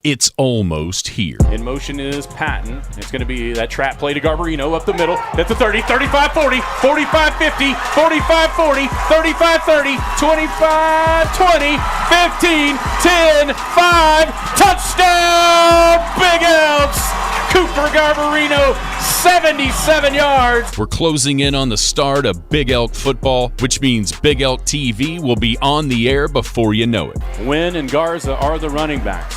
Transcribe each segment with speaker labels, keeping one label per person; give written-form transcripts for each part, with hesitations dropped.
Speaker 1: It's almost here.
Speaker 2: In motion is Patton. It's going to be that trap play to Garbarino up the middle. That's a 30, 35, 40, 45, 50, 45, 40, 35, 30, 25, 20, 15, 10, 5. Touchdown, Big Elks. Cooper Garbarino, 77 yards.
Speaker 1: We're closing in on the start of Big Elk football, which means Big Elk TV will be on the air before you know it.
Speaker 2: Wynn and Garza are the running backs.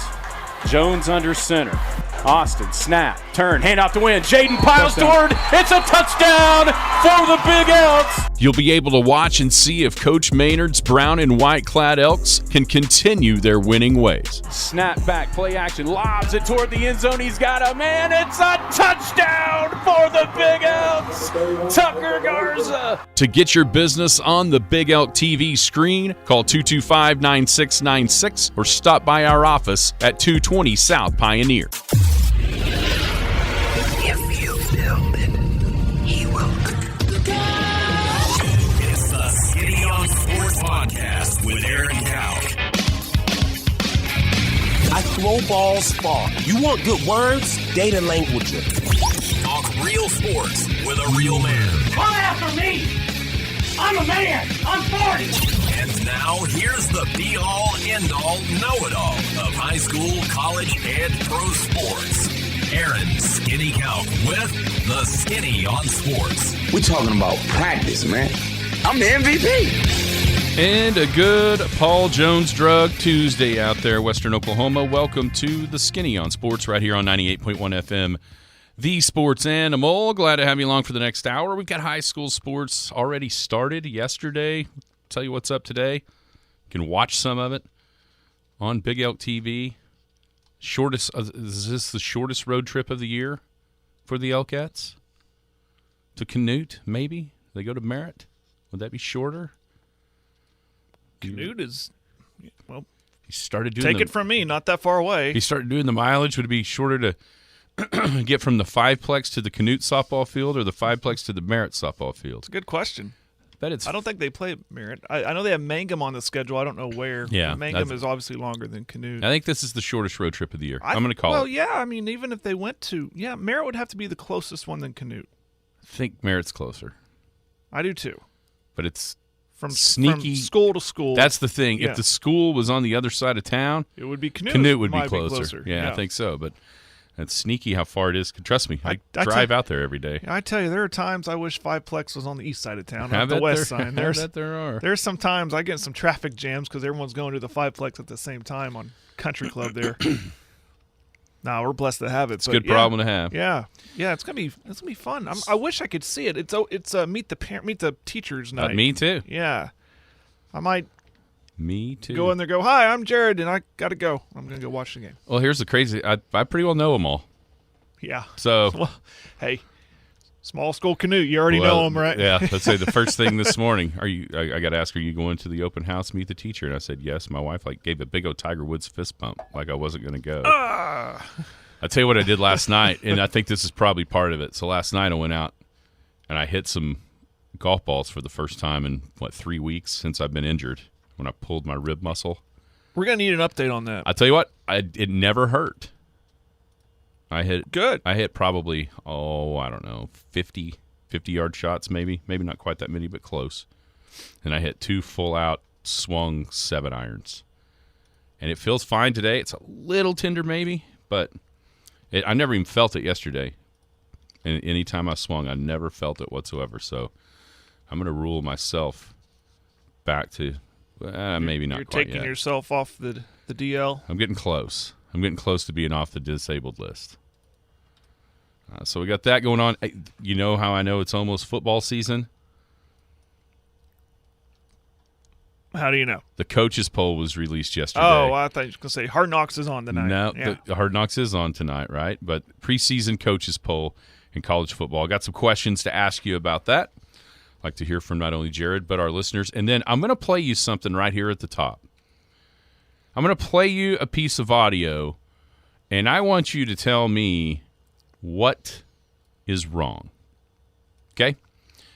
Speaker 2: Jones under center. Austin, snap, turn, hand off to Wynn. Jaden piles toward. It's a touchdown for the Big Elks.
Speaker 1: You'll be able to watch and see if Coach Maynard's brown and white clad Elks can continue their winning ways.
Speaker 2: Snap back, play action, lobs it toward the end zone. He's got a man. It's a touchdown for the Big Elks. Tucker Garza.
Speaker 1: To get your business on the Big Elk TV screen, call 225-9696 or stop by our office at 220 South Pioneer.
Speaker 3: If you build it, he will.
Speaker 4: It's the Skinny on Sports Podcast with Aaron Cow.
Speaker 3: I throw balls far. You want good words? Data language.
Speaker 4: Talk real sports with a real man.
Speaker 5: Come after me! I'm a man! I'm 40!
Speaker 4: And now here's the be-all, end-all, know-it-all of high school, college, and pro sports. Aaron Skinny Cow with the Skinny on Sports.
Speaker 6: We're talking about practice, man. I'm the MVP.
Speaker 1: And a good Paul Jones Drug Tuesday out there, Western Oklahoma. Welcome to the Skinny on Sports right here on 98.1 FM, the Sports Animal. Glad to have you along for the next hour. We've got high school sports already started yesterday. Tell you what's up today. You can watch some of it on Big Elk TV. Is this the shortest road trip of the year for the Elkettes? To Canute, maybe? They go to Merritt? Would that be shorter?
Speaker 7: Canute is, well,
Speaker 1: he started doing
Speaker 7: it from me, not that far away.
Speaker 1: He started doing the mileage. Would it be shorter to get from the Fiveplex to the Canute softball field or the Fiveplex to the Merritt softball field?
Speaker 7: It's a good question.
Speaker 1: I
Speaker 7: don't think they play Merritt. I know they have Mangum on the schedule. I don't know where.
Speaker 1: Yeah,
Speaker 7: Mangum is obviously longer than Canute.
Speaker 1: I think this is the shortest road trip of the year. I'm going to call it.
Speaker 7: Well, yeah. I mean, even if they went to, Merritt would have to be the closest one than Canute.
Speaker 1: I think Merritt's closer.
Speaker 7: I do too.
Speaker 1: But it's
Speaker 7: from
Speaker 1: sneaky.
Speaker 7: From school to school.
Speaker 1: That's the thing.
Speaker 7: Yeah.
Speaker 1: If the school was on the other side of town,
Speaker 7: it would be Canute.
Speaker 1: Canute would be
Speaker 7: Might
Speaker 1: closer. Yeah, I think so. But it's sneaky how far it is. Trust me, I drive out there every day.
Speaker 7: I tell you, there are times I wish Fiveplex was on the east side of town, not the west side.
Speaker 1: I bet there are.
Speaker 7: There's some times I get some traffic jams because everyone's going to the Fiveplex at the same time on Country Club there. Nah, we're blessed to have it.
Speaker 1: It's a good problem to have.
Speaker 7: Yeah, it's gonna be fun. I wish I could see it. It's meet the teachers night.
Speaker 1: Me too.
Speaker 7: Yeah, I might.
Speaker 1: Me too.
Speaker 7: Go in there, go, hi, I'm Jared, and I got to go. I'm going to go watch the game.
Speaker 1: Well, here's the crazy. I pretty well know them all.
Speaker 7: Yeah.
Speaker 1: So.
Speaker 7: Well, hey, small school Canute, you already know them, right?
Speaker 1: Yeah. Let's say the first thing this morning, I got to ask, are you going to the open house, meet the teacher? And I said, yes. My wife gave a big old Tiger Woods fist bump like I wasn't going to go. I'll tell you what I did last night, and I think this is probably part of it. So last night I went out, and I hit some golf balls for the first time in, 3 weeks since I've been injured. When I pulled my rib muscle.
Speaker 7: We're going to need an update on that.
Speaker 1: I tell you what, it never hurt. I hit probably, I don't know, 50-yard shots maybe not quite that many, but close. And I hit 2 full-out swung 7-irons. And it feels fine today. It's a little tender maybe, but I never even felt it yesterday. And any time I swung, I never felt it whatsoever. So I'm going to rule myself back to maybe not
Speaker 7: You're
Speaker 1: quite
Speaker 7: taking
Speaker 1: yet.
Speaker 7: yourself off the DL?
Speaker 1: I'm getting close. I'm getting close to being off the disabled list. So we got that going on. You know how I know it's almost football season?
Speaker 7: How do you know?
Speaker 1: The coaches poll was released yesterday.
Speaker 7: Oh, I thought you were going to say Hard Knocks is on tonight.
Speaker 1: No,
Speaker 7: yeah.
Speaker 1: the Hard Knocks is on tonight, right? But preseason coaches poll in college football. I got some questions to ask you about that. I'd like to hear from not only Jared, but our listeners. And then I'm going to play you something right here at the top. I'm going to play you a piece of audio, and I want you to tell me what is wrong. Okay?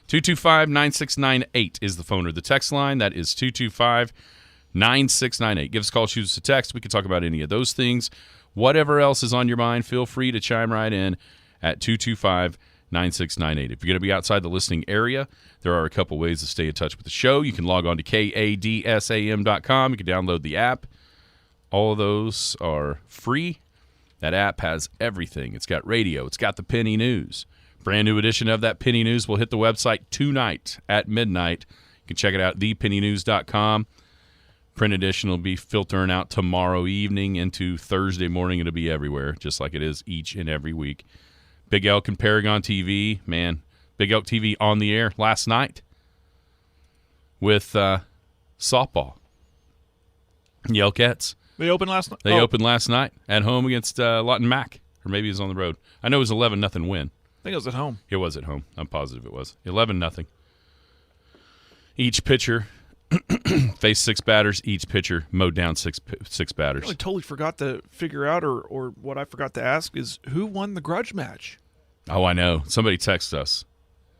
Speaker 1: 225-9698 is the phone or the text line. That is 225-9698. Give us a call, shoot us a text. We can talk about any of those things. Whatever else is on your mind, feel free to chime right in at 225-9698. If you're going to be outside the listening area, there are a couple ways to stay in touch with the show. You can log on to kadsam.com. You can download the app. All of those are free. That app has everything. It's got radio. It's got the Penny News. Brand new edition of that Penny News will hit the website tonight at midnight. You can check it out at thepennynews.com. Print edition will be filtering out tomorrow evening into Thursday morning. It'll be everywhere, just like it is each and every week. Big Elk and Paragon TV, man. Big Elk TV on the air last night with softball. The Elkettes.
Speaker 7: They opened last night?
Speaker 1: They opened last night at home against Lawton Mac, or maybe it was on the road. I know it was 11-0 win.
Speaker 7: I think it was at home.
Speaker 1: It was at home. I'm positive it was. 11-0. Each pitcher faced 6 batters. Each pitcher mowed down six batters.
Speaker 7: I totally forgot to figure out, or what I forgot to ask is, who won the grudge match?
Speaker 1: Oh, I know. Somebody texted us.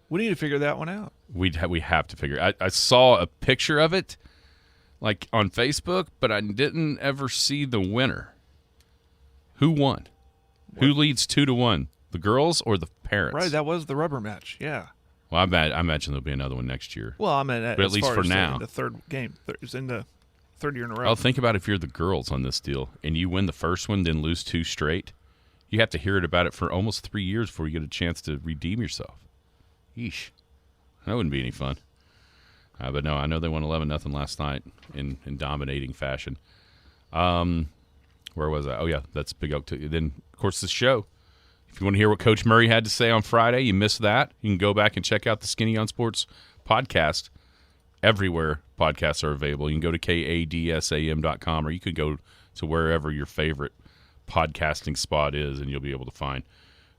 Speaker 7: We need to figure that one out.
Speaker 1: We have to figure it. I saw a picture of it, like on Facebook, but I didn't ever see the winner. Who won? What? Who leads 2-1? The girls or the parents?
Speaker 7: Right, that was the rubber match. Yeah.
Speaker 1: Well, I imagine there'll be another one next year.
Speaker 7: Well, I mean,
Speaker 1: but at least for now,
Speaker 7: the third game, it's in the third year in a row.
Speaker 1: I'll think about if you're the girls on this deal and you win the first one, then lose 2 straight. You have to hear about it for almost 3 years before you get a chance to redeem yourself. Yeesh, that wouldn't be any fun. But no, I know they won 11-0 last night in dominating fashion. Where was I? Oh yeah, that's Big Elk. Then of course the show. If you want to hear what Coach Murray had to say on Friday, you missed that. You can go back and check out the Skinny on Sports podcast. Everywhere podcasts are available. You can go to kadsam.com, or you could go to wherever your favorite podcasting spot is, and you'll be able to find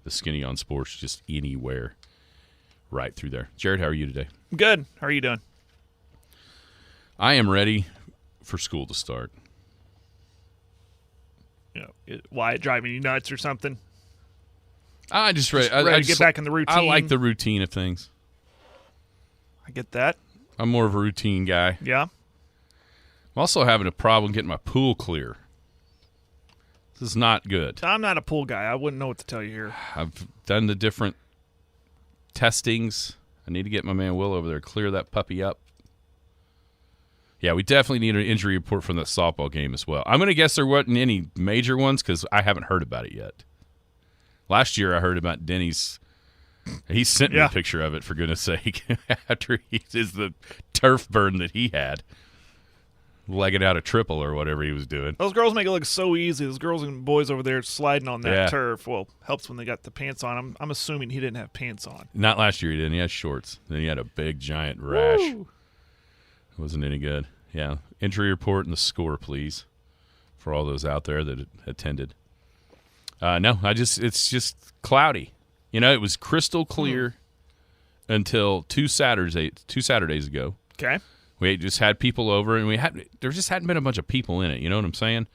Speaker 1: the Skinny on Sports just anywhere right through there. Jared, how are you today?
Speaker 7: Good. How are you doing?
Speaker 1: I am ready for school to start.
Speaker 7: Why it driving you nuts or something?
Speaker 1: I just ready
Speaker 7: to get back in the routine.
Speaker 1: I like the routine of things.
Speaker 7: I get that.
Speaker 1: I'm more of a routine guy.
Speaker 7: Yeah.
Speaker 1: I'm also having a problem getting my pool clear. This is not good.
Speaker 7: I'm not a pool guy. I wouldn't know what to tell you here.
Speaker 1: I've done the different testings. I need to get my man Will over there, clear that puppy up. Yeah, we definitely need an injury report from the softball game as well. I'm going to guess there wasn't any major ones because I haven't heard about it yet. Last year I heard about Denny's. He sent me a picture of it, for goodness sake, after the turf burn that he had, legging out a triple or whatever he was doing.
Speaker 7: Those girls make it look so easy. Those girls and boys over there sliding on that turf. Well, helps when they got the pants on. I'm assuming he didn't have pants on.
Speaker 1: Not last year he didn't. He had shorts. Then he had a big, giant rash.
Speaker 7: Woo.
Speaker 1: It wasn't any good. Yeah. Injury report and the score, please, for all those out there that attended. No, it's just cloudy. You know, it was crystal clear until two Saturdays ago.
Speaker 7: Okay.
Speaker 1: We just had people over, and there just hadn't been a bunch of people in it. You know what I'm saying?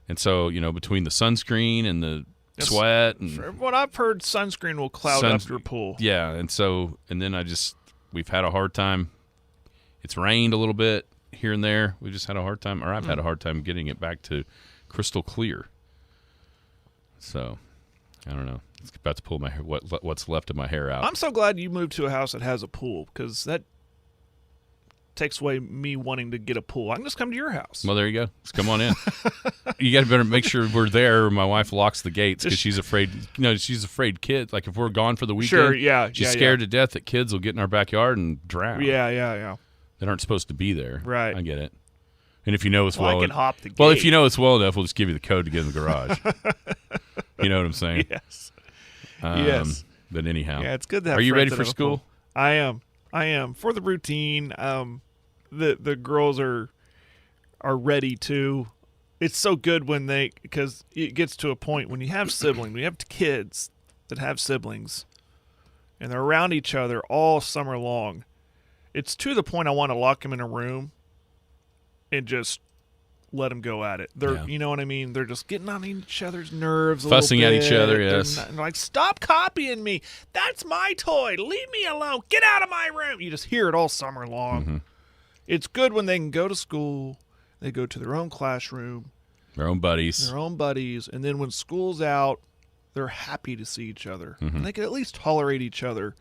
Speaker 1: And so, between the sunscreen and the sweat, and
Speaker 7: from what I've heard, sunscreen will cloud up your pool.
Speaker 1: Yeah, and then we've had a hard time. It's rained a little bit here and there. We just had a hard time, or I've had a hard time getting it back to crystal clear. So, I don't know. It's about to pull my hair, what's left of my hair out.
Speaker 7: I'm so glad you moved to a house that has a pool, because that takes away me wanting to get a pool. I can just come to your house.
Speaker 1: Well, there you go. Just come on in. You got to better make sure we're there, or my wife locks the gates because she's afraid. She's afraid kids. Like if we're gone for the weekend,
Speaker 7: sure, yeah,
Speaker 1: she's scared to death that kids will get in our backyard and drown.
Speaker 7: Yeah.
Speaker 1: That aren't supposed to be there.
Speaker 7: Right.
Speaker 1: I get it. And if you know it's
Speaker 7: I can hop the gate.
Speaker 1: Well, if you know it's well enough, we'll just give you the code to get in the garage. You know what I'm saying?
Speaker 7: Yes.
Speaker 1: Yes. But anyhow,
Speaker 7: yeah, it's good to have.
Speaker 1: Are you ready
Speaker 7: friends
Speaker 1: for
Speaker 7: that have a
Speaker 1: school?
Speaker 7: pool. I am for the routine. The girls are ready too. It's so good because it gets to a point when you have siblings, when you have kids that have siblings, and they're around each other all summer long. It's to the point I want to lock them in a room and just let them go at it. You know what I mean? They're just getting on each other's nerves,
Speaker 1: fussing at each other.
Speaker 7: They're
Speaker 1: Yes,
Speaker 7: they're like, stop copying me. That's my toy. Leave me alone. Get out of my room. You just hear it all summer long.
Speaker 1: Mm-hmm.
Speaker 7: It's good when they can go to school. They go to their own classroom.
Speaker 1: Their own buddies.
Speaker 7: And then when school's out, they're happy to see each other.
Speaker 1: Mm-hmm.
Speaker 7: And they can at least tolerate each other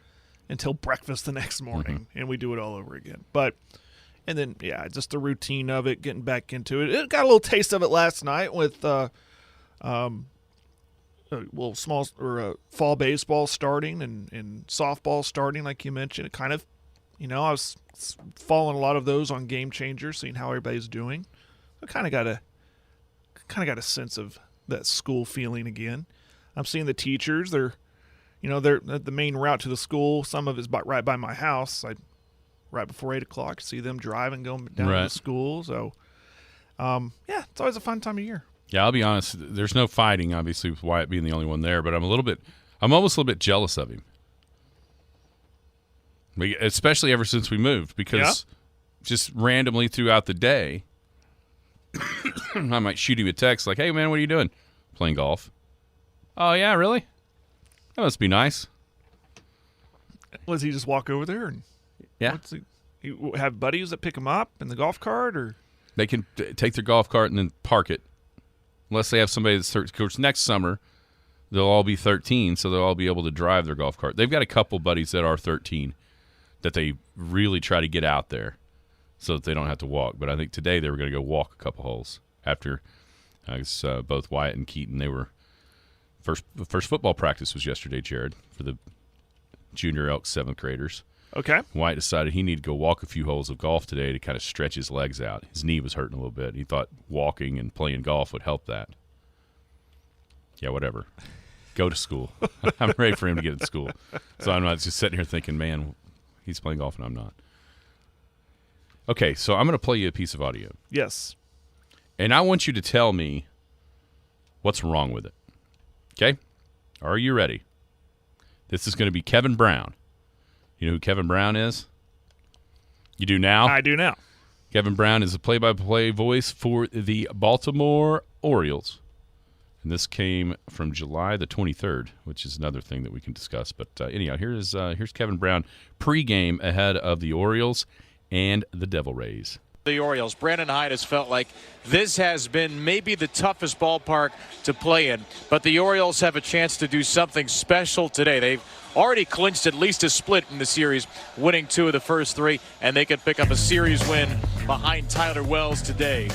Speaker 7: until breakfast the next morning, and we do it all over again. And then, just the routine of it, getting back into it. It got a little taste of it last night with fall baseball starting and softball starting, like you mentioned. It kind of, I was following a lot of those on Game Changer, seeing how everybody's doing. I kind of got a sense of that school feeling again. I'm seeing the teachers. They're the main route to the school. Some of it's right by my house. Right before 8 o'clock, see them driving, going down to school. So, it's always a fun time of year.
Speaker 1: Yeah, I'll be honest. There's no fighting, obviously, with Wyatt being the only one there, but I'm almost a little bit jealous of him. Especially ever since we moved, because just randomly throughout the day, I might shoot him a text like, "Hey, man, what are you doing?" "Playing golf." "Oh, yeah, really? That must be nice."
Speaker 7: Was he just walk over there and you have buddies that pick him up in the golf cart, or
Speaker 1: they can take their golf cart and then park it, unless they have somebody that's 13. Of course, next summer they'll all be 13, so they'll all be able to drive their golf cart. They've got a couple buddies that are 13 that they really try to get out there so that they don't have to walk. But I think today they were going to go walk a couple holes after both Wyatt and Keaton. They were first football practice was yesterday, Jared, for the Junior Elks 7th graders.
Speaker 7: Okay.
Speaker 1: Wyatt decided he needed to go walk a few holes of golf today to kind of stretch his legs out. His knee was hurting a little bit. He thought walking and playing golf would help that. Yeah, whatever. Go to school. I'm ready for him to get to school. So I'm not just sitting here thinking, man, he's playing golf and I'm not. Okay, so I'm going to play you a piece of audio.
Speaker 7: Yes.
Speaker 1: And I want you to tell me what's wrong with it. Okay? Are you ready? This is going to be Kevin Brown. You know who Kevin Brown is? You do now?
Speaker 7: I do now.
Speaker 1: Kevin Brown is a play-by-play voice for the Baltimore Orioles. And this came from July the 23rd, which is another thing that we can discuss. But anyhow, here's Kevin Brown pregame ahead of the Orioles and the Devil Rays.
Speaker 8: The Orioles. Brandon Hyde has felt like this has been maybe the toughest ballpark to play in, but the Orioles have a chance to do something special today. They've already clinched at least a split in the series, winning 2 of the first 3, and they could pick up a series win behind Tyler Wells today.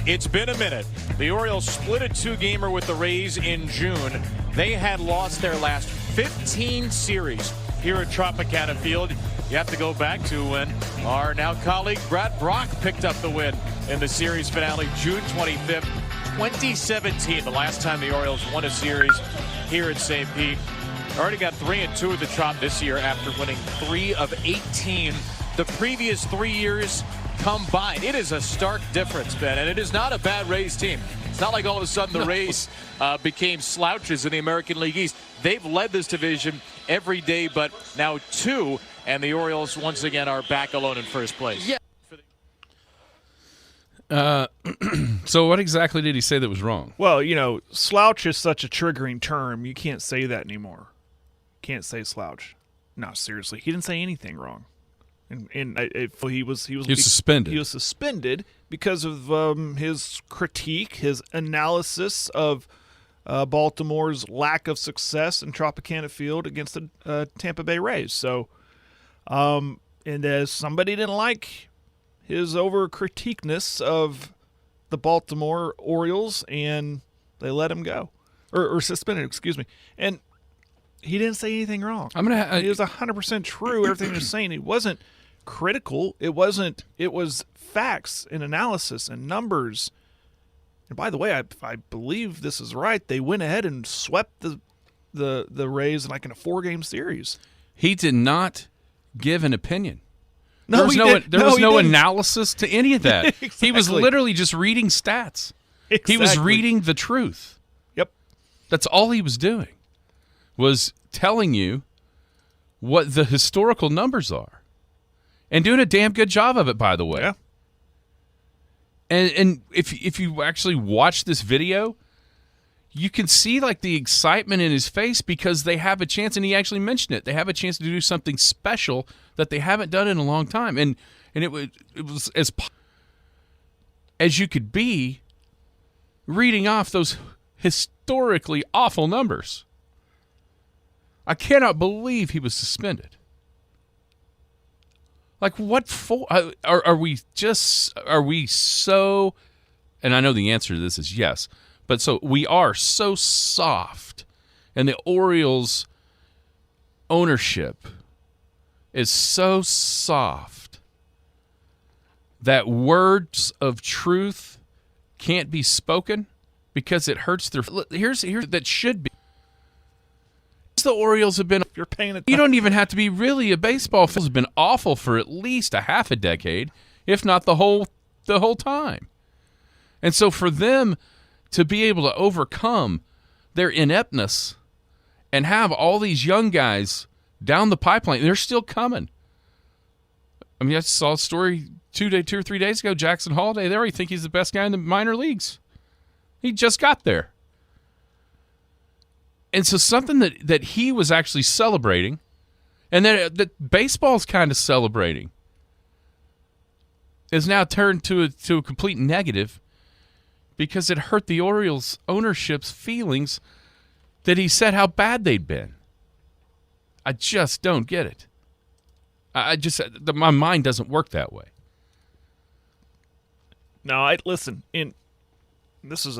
Speaker 8: It's been a minute. The Orioles split a 2-gamer with the Rays in June. They had lost their last 15 series here at Tropicana Field. You have to go back to when our now colleague Brad Brock picked up the win in the series finale June 25th, 2017, the last time the Orioles won a series here at St. Pete. Already got 3-2 at the Trop this year after winning 3 of 18 the previous 3 years combined. It is a stark difference, Ben, and it is not a bad Rays team. It's not like all of a sudden the Rays became slouches in the American League East. They've led this division every day, but now 2, and the Orioles once again are back alone in first place. Yeah.
Speaker 1: So what exactly did he say that was wrong?
Speaker 7: Well, slouch is such a triggering term. You can't say that anymore. Can't say slouch. No, seriously. He didn't say anything wrong. And he was suspended. He was suspended because of his critique, his analysis of Baltimore's lack of success in Tropicana Field against the Tampa Bay Rays. So, and as somebody didn't like his over-critiqueness of the Baltimore Orioles, and they let him go. Or suspended, excuse me. And he didn't say anything wrong. It was 100% true, everything he was saying. He wasn't critical. It was facts and analysis and numbers. And by the way, I believe this is right. They went ahead and swept the Rays in a 4-game series.
Speaker 1: He did not give an opinion.
Speaker 7: There was
Speaker 1: no analysis to any of that.
Speaker 7: Exactly.
Speaker 1: He was literally just reading stats.
Speaker 7: Exactly.
Speaker 1: He was reading the truth.
Speaker 7: Yep.
Speaker 1: That's all he was doing, was telling you what the historical numbers are. And doing a damn good job of it, by the way.
Speaker 7: Yeah.
Speaker 1: And if you actually watch this video, you can see the excitement in his face because they have a chance, and he actually mentioned it. They have a chance to do something special that they haven't done in a long time, and it was as you could be reading off those historically awful numbers. I cannot believe he was suspended. Like, what for? Are we so, and I know the answer to this is yes, but so we are so soft, and the Orioles ownership is so soft that words of truth can't be spoken because it hurts their. Here's that should be. The Orioles have been.
Speaker 7: If you're paying attention,
Speaker 1: You don't even have to be really a baseball fan. Has been awful for at least a half a decade, if not the whole time. And so for them to be able to overcome their ineptness and have all these young guys down the pipeline, they're still coming. I mean, I saw a story 2 or 3 days ago. Jackson Holliday, they already think he's the best guy in the minor leagues. He just got there. And so something that he was actually celebrating, and that baseball's kind of celebrating, is now turned to a complete negative because it hurt the Orioles' ownership's feelings that he said how bad they'd been. I just don't get it. My mind doesn't work that way.
Speaker 7: No, listen. This is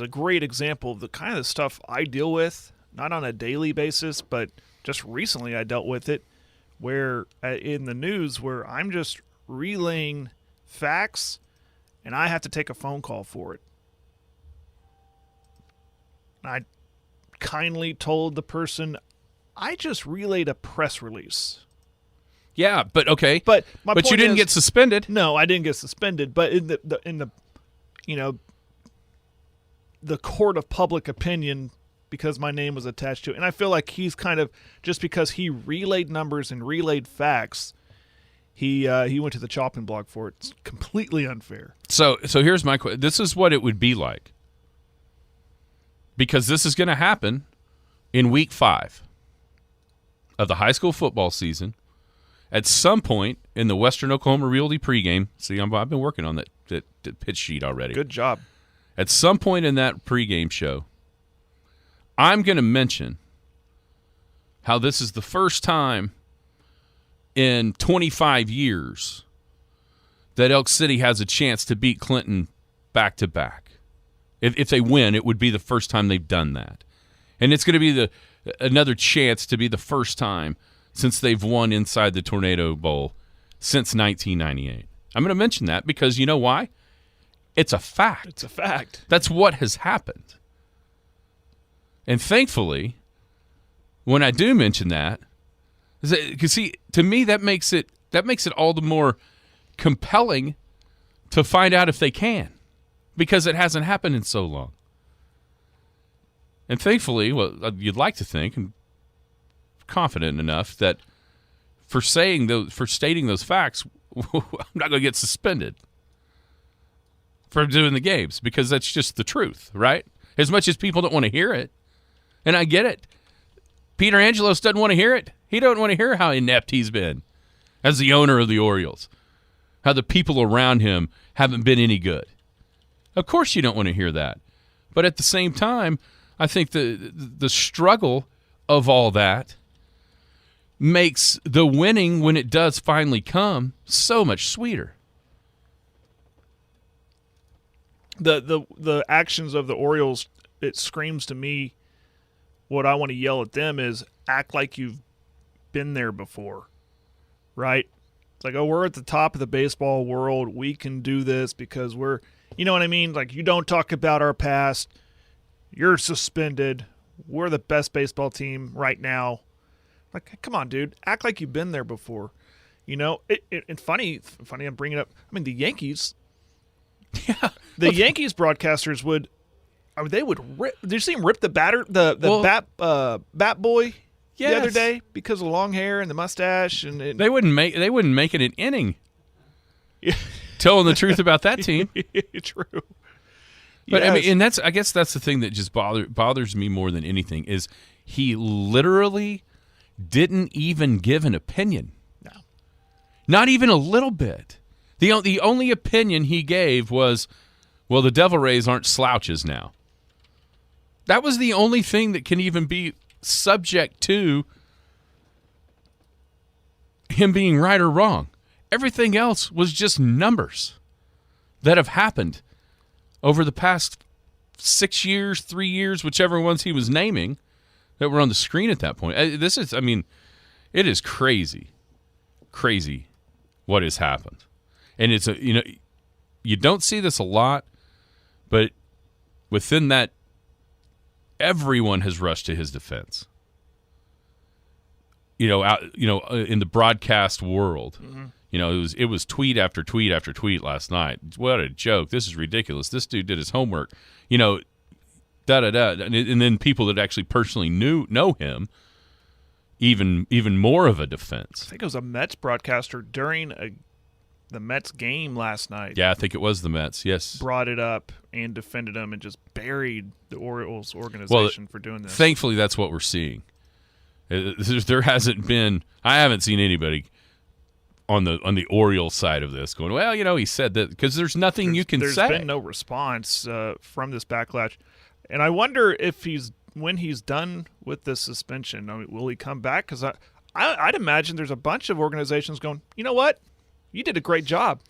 Speaker 7: a great example of the kind of stuff I deal with, not on a daily basis, but just recently I dealt with it, where in the news where I'm just relaying facts, and I have to take a phone call for it. I kindly told the person, I just relayed a press release.
Speaker 1: Yeah, but okay.
Speaker 7: But
Speaker 1: you didn't get suspended.
Speaker 7: No, I didn't get suspended. But in the the court of public opinion, because my name was attached to it, and I feel like he's kind of, just because he relayed numbers and relayed facts, he went to the chopping block for it. It's completely unfair.
Speaker 1: So here's my question. This is what it would be like, because this is going to happen in week 5 of the high school football season. At some point in the Western Oklahoma Realty pregame, see, I've been working on that pitch sheet already.
Speaker 7: Good job.
Speaker 1: At some point in that pregame show, I'm going to mention how this is the first time in 25 years that Elk City has a chance to beat Clinton back-to-back. If they win, it would be the first time they've done that. And it's going to be another chance to be the first time since they've won inside the Tornado Bowl since 1998. I'm going to mention that because you know why? It's a fact.
Speaker 7: It's a fact.
Speaker 1: That's what has happened. And thankfully, when I do mention that, because see, to me that makes it all the more compelling to find out if they can, because it hasn't happened in so long. And thankfully, well, you'd like to think, and confident enough that for stating those facts, I'm not going to get suspended for doing the games, because that's just the truth, right? As much as people don't want to hear it, and I get it. Peter Angelos doesn't want to hear it. He don't want to hear how inept he's been as the owner of the Orioles, how the people around him haven't been any good. Of course you don't want to hear that. But at the same time, I think the struggle of all that makes the winning, when it does finally come, so much sweeter.
Speaker 7: The actions of the Orioles, it screams to me, what I want to yell at them is, act like you've been there before, right? It's like, oh, we're at the top of the baseball world. We can do this because we're, you know what I mean? Like, you don't talk about our past. You're suspended. We're the best baseball team right now. Like, come on, dude. Act like you've been there before. You know, it's funny I'm bringing up, I mean, the Yankees.
Speaker 1: Yeah.
Speaker 7: The Yankees broadcasters would rip. Did you see him rip the bat boy the other day because of the long hair and the mustache? And
Speaker 1: they wouldn't make it an inning. Yeah. Telling the truth about that team.
Speaker 7: True.
Speaker 1: But yes. I mean, and I guess that's the thing that just bothers me more than anything is he literally didn't even give an opinion.
Speaker 7: No.
Speaker 1: Not even a little bit. The only opinion he gave was, Well, the Devil Rays aren't slouches now. That was the only thing that can even be subject to him being right or wrong. Everything else was just numbers that have happened over the past 6 years, 3 years, whichever ones he was naming that were on the screen at that point. It is crazy what has happened. And it's you don't see this a lot, but within that, everyone has rushed to his defense. In the broadcast world, it was tweet after tweet after tweet last night. What a joke! This is ridiculous. This dude did his homework. And then people that actually personally know him, even more of a defense.
Speaker 7: I think it was a Mets broadcaster during the Mets game last night.
Speaker 1: Yeah, I think it was the Mets. Yes,
Speaker 7: brought it up and defended them and just buried the Orioles organization for doing this.
Speaker 1: Thankfully, that's what we're seeing. There hasn't been. I haven't seen anybody on the Orioles side of this going, well, he said that, because there's nothing you can say.
Speaker 7: There's been no response from this backlash, and I wonder if when he's done with this suspension, will he come back? Because I'd imagine there's a bunch of organizations going, you know what, you did a great job.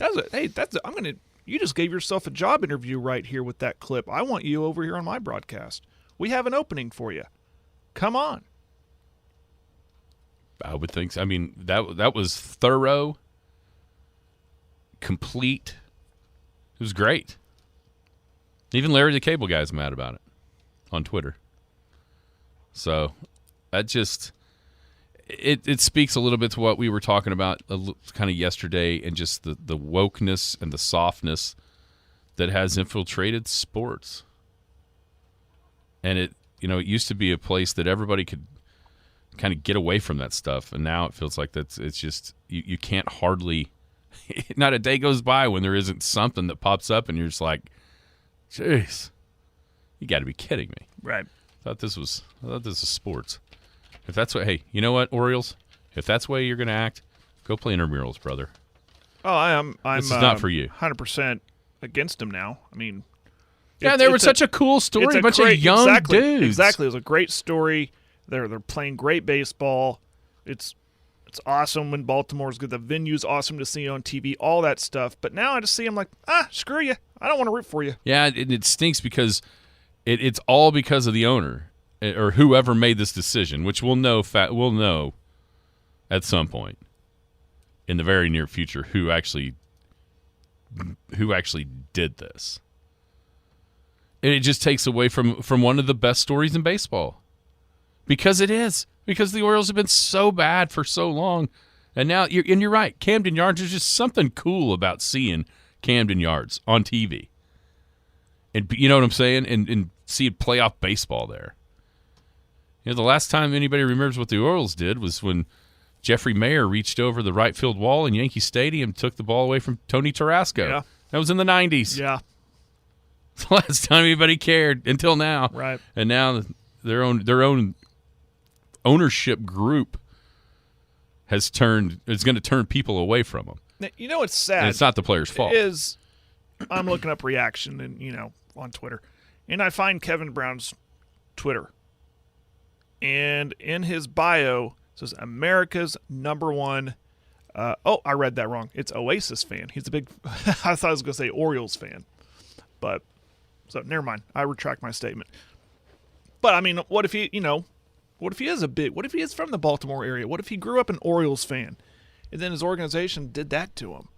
Speaker 7: You just gave yourself a job interview right here with that clip. I want you over here on my broadcast. We have an opening for you. Come on.
Speaker 1: I would think so. I mean, that was thorough, complete. It was great. Even Larry the Cable Guy's mad about it on Twitter. So that just it speaks a little bit to what we were talking about kind of yesterday, and just the wokeness and the softness that has infiltrated sports. And it used to be a place that everybody could kind of get away from that stuff, and now it feels like it's just you can't hardly not a day goes by when there isn't something that pops up and you're just like, jeez, you got to be kidding me.
Speaker 7: Right.
Speaker 1: I thought this was sports. If that's what, hey, you know what, Orioles, if that's the way you're going to act, go play intramurals, brother.
Speaker 7: Oh, I'm
Speaker 1: this is not for you.
Speaker 7: 100% against him now. I mean,
Speaker 1: yeah, they were such a cool story, a bunch of young dudes.
Speaker 7: Exactly, it was a great story. They're playing great baseball. It's awesome when Baltimore's good. The venue's awesome to see on TV, all that stuff. But now I just see them like, screw you. I don't want to root for you.
Speaker 1: Yeah, it stinks because it's all because of the owner or whoever made this decision, which we'll know at some point in the very near future who actually did this. And it just takes away from one of the best stories in baseball. Because it is. Because the Orioles have been so bad for so long. And now, you're right, Camden Yards, there's just something cool about seeing Camden Yards on TV. And you know what I'm saying? And see playoff baseball there. The last time anybody remembers what the Orioles did was when Jeffrey Mayer reached over the right field wall in Yankee Stadium, took the ball away from Tony Tarasco.
Speaker 7: Yeah.
Speaker 1: That was in the 90s.
Speaker 7: Yeah.
Speaker 1: The last time anybody cared until now.
Speaker 7: Right.
Speaker 1: And now their own ownership group is going to turn people away from them.
Speaker 7: Now, it's sad.
Speaker 1: And it's not the player's fault.
Speaker 7: I'm looking up reaction and on Twitter, and I find Kevin Brown's Twitter, and in his bio it says America's #1. I read that wrong. It's Oasis fan. He's a big. I thought I was going to say Orioles fan, but so never mind. I retract my statement. But I mean, what if he is from the Baltimore area? What if he grew up an Orioles fan, and then his organization did that to him?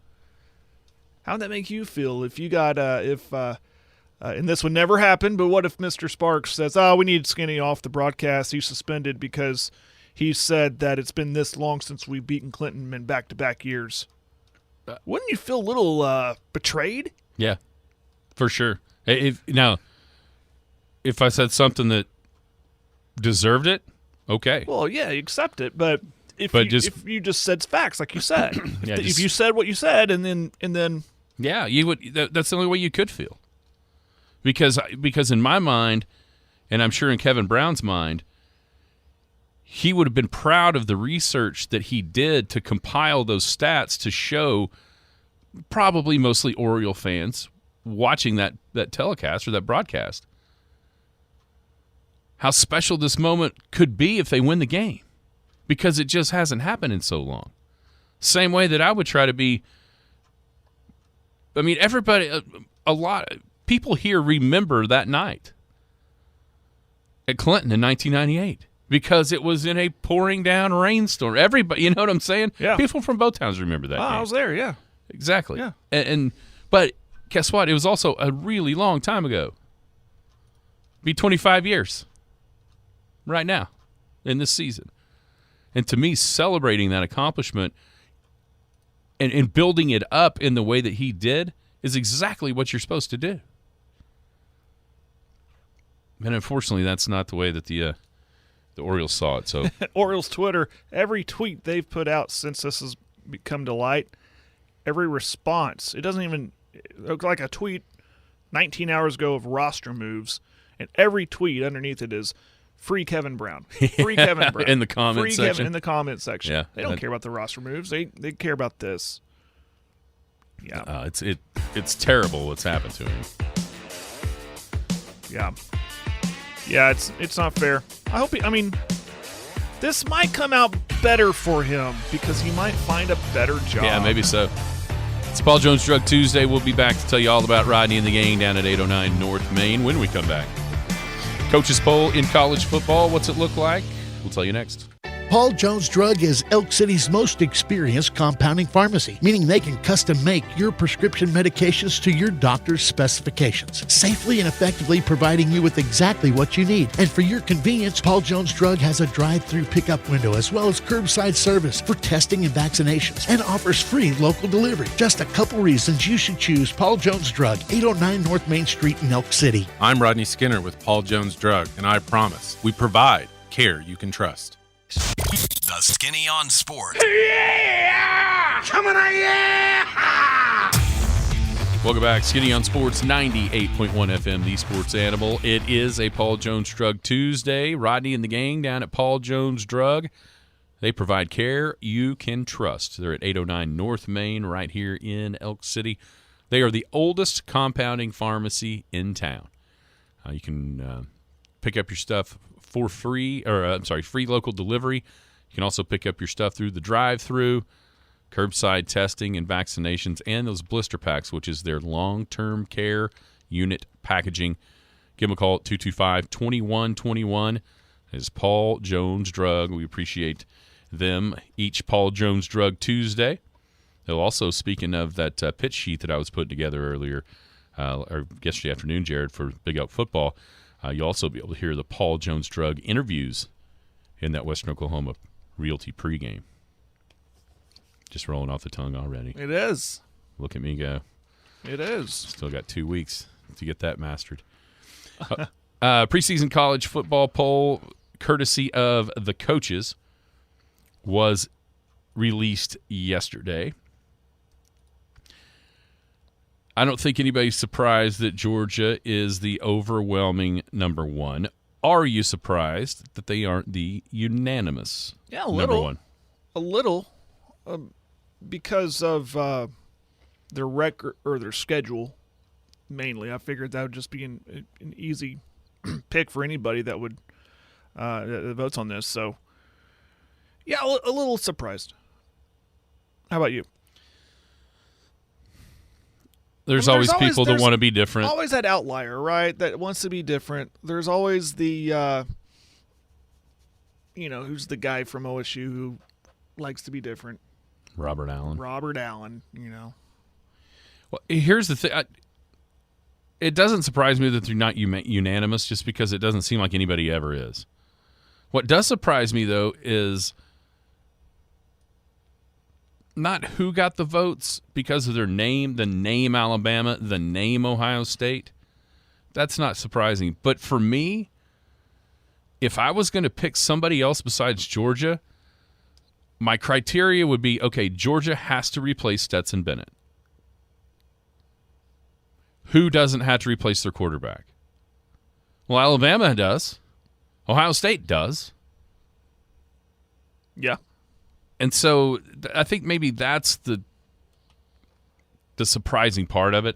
Speaker 7: How would that make you feel if you got and this would never happen, but what if Mr. Sparks says, we need Skinny off the broadcast, he's suspended because he said that it's been this long since we've beaten Clinton in back-to-back years? Wouldn't you feel a little betrayed?
Speaker 1: Yeah, for sure. If I said something that deserved it, okay.
Speaker 7: Well, yeah, you accept it, but if you just said facts like you said, if you said what you said, and then
Speaker 1: yeah, you would. That's the only way you could feel. Because in my mind, and I'm sure in Kevin Brown's mind, he would have been proud of the research that he did to compile those stats to show probably mostly Oriole fans watching that telecast or that broadcast how special this moment could be if they win the game, because it just hasn't happened in so long. Same way that I would try to be. I mean, everybody, a lot people here remember that night at Clinton in 1998 because it was in a pouring down rainstorm. Everybody, you know what I'm saying?
Speaker 7: Yeah.
Speaker 1: People from both towns remember that.
Speaker 7: Oh,
Speaker 1: game.
Speaker 7: I was there. Yeah.
Speaker 1: Exactly.
Speaker 7: Yeah.
Speaker 1: But guess what? It was also a really long time ago. Be 25 years. Right now, in this season. And to me, celebrating that accomplishment and building it up in the way that he did is exactly what you're supposed to do. And unfortunately, that's not the way that the Orioles saw it. So
Speaker 7: Orioles Twitter, every tweet they've put out since this has come to light, every response, it doesn't even look like a tweet 19 hours ago of roster moves, and every tweet underneath it is free Kevin Brown. Free Kevin Brown.
Speaker 1: In the comment
Speaker 7: free
Speaker 1: section.
Speaker 7: Kevin in the comment section.
Speaker 1: Yeah,
Speaker 7: they don't care about the roster moves. They care about this. Yeah.
Speaker 1: It's terrible what's happened to him.
Speaker 7: Yeah. Yeah, it's not fair. I mean, this might come out better for him because he might find a better job.
Speaker 1: Yeah, maybe so. It's Paul Jones Drug Tuesday. We'll be back to tell you all about Rodney and the gang down at 809 North Main when we come back. Coach's poll in college football. What's it look like? We'll tell you next.
Speaker 9: Paul Jones Drug is Elk City's most experienced compounding pharmacy, meaning they can custom make your prescription medications to your doctor's specifications, safely and effectively providing you with exactly what you need. And for your convenience, Paul Jones Drug has a drive-through pickup window as well as curbside service for testing and vaccinations, and offers free local delivery. Just a couple reasons you should choose Paul Jones Drug, 809 North Main Street in Elk City.
Speaker 10: I'm Rodney Skinner with Paul Jones Drug, and I promise we provide care you can trust.
Speaker 4: The Skinny on Sports.
Speaker 5: Yeah! Coming on, yeah!
Speaker 1: Welcome back. Skinny on Sports, 98.1 FM, the Sports Animal. It is a Paul Jones Drug Tuesday. Rodney and the gang down at Paul Jones Drug. They provide care you can trust. They're at 809 North Main right here in Elk City. They are the oldest compounding pharmacy in town. You can pick up your stuff for free, free local delivery. You can also pick up your stuff through the drive-through, curbside testing and vaccinations, and those blister packs, which is their long-term care unit packaging. Give them a call at 225-2121. It's Paul Jones Drug. We appreciate them each Paul Jones Drug Tuesday. They'll also, speaking of that pitch sheet that I was putting together earlier, or yesterday afternoon, Jared, for Big Elk football, you'll also be able to hear the Paul Jones Drug interviews in that Western Oklahoma Realty pregame. Just rolling off the tongue already.
Speaker 7: It is.
Speaker 1: Look at me go.
Speaker 7: It is.
Speaker 1: Still got 2 weeks to get that mastered. Preseason college football poll, courtesy of the coaches, was released yesterday. I don't think anybody's surprised that Georgia is the overwhelming number one. Are you surprised that they aren't the unanimous number one?
Speaker 7: A little, because of their record or their schedule. Mainly, I figured that would just be an easy pick for anybody that would that votes on this. So, yeah, a little surprised. How about you?
Speaker 1: There's always people that want to be different.
Speaker 7: Always that outlier, right? That wants to be different. There's always the, who's the guy from OSU who likes to be different.
Speaker 1: Robert Allen. Well, here's the thing. It doesn't surprise me that they're not unanimous just because it doesn't seem like anybody ever is. What does surprise me, though, is not who got the votes because of their name, the name Alabama, the name Ohio State. That's not surprising. But for me, if I was going to pick somebody else besides Georgia, my criteria would be, okay, Georgia has to replace Stetson Bennett. Who doesn't have to replace their quarterback? Well, Alabama does. Ohio State does.
Speaker 7: Yeah.
Speaker 1: And so I think maybe that's the surprising part of it.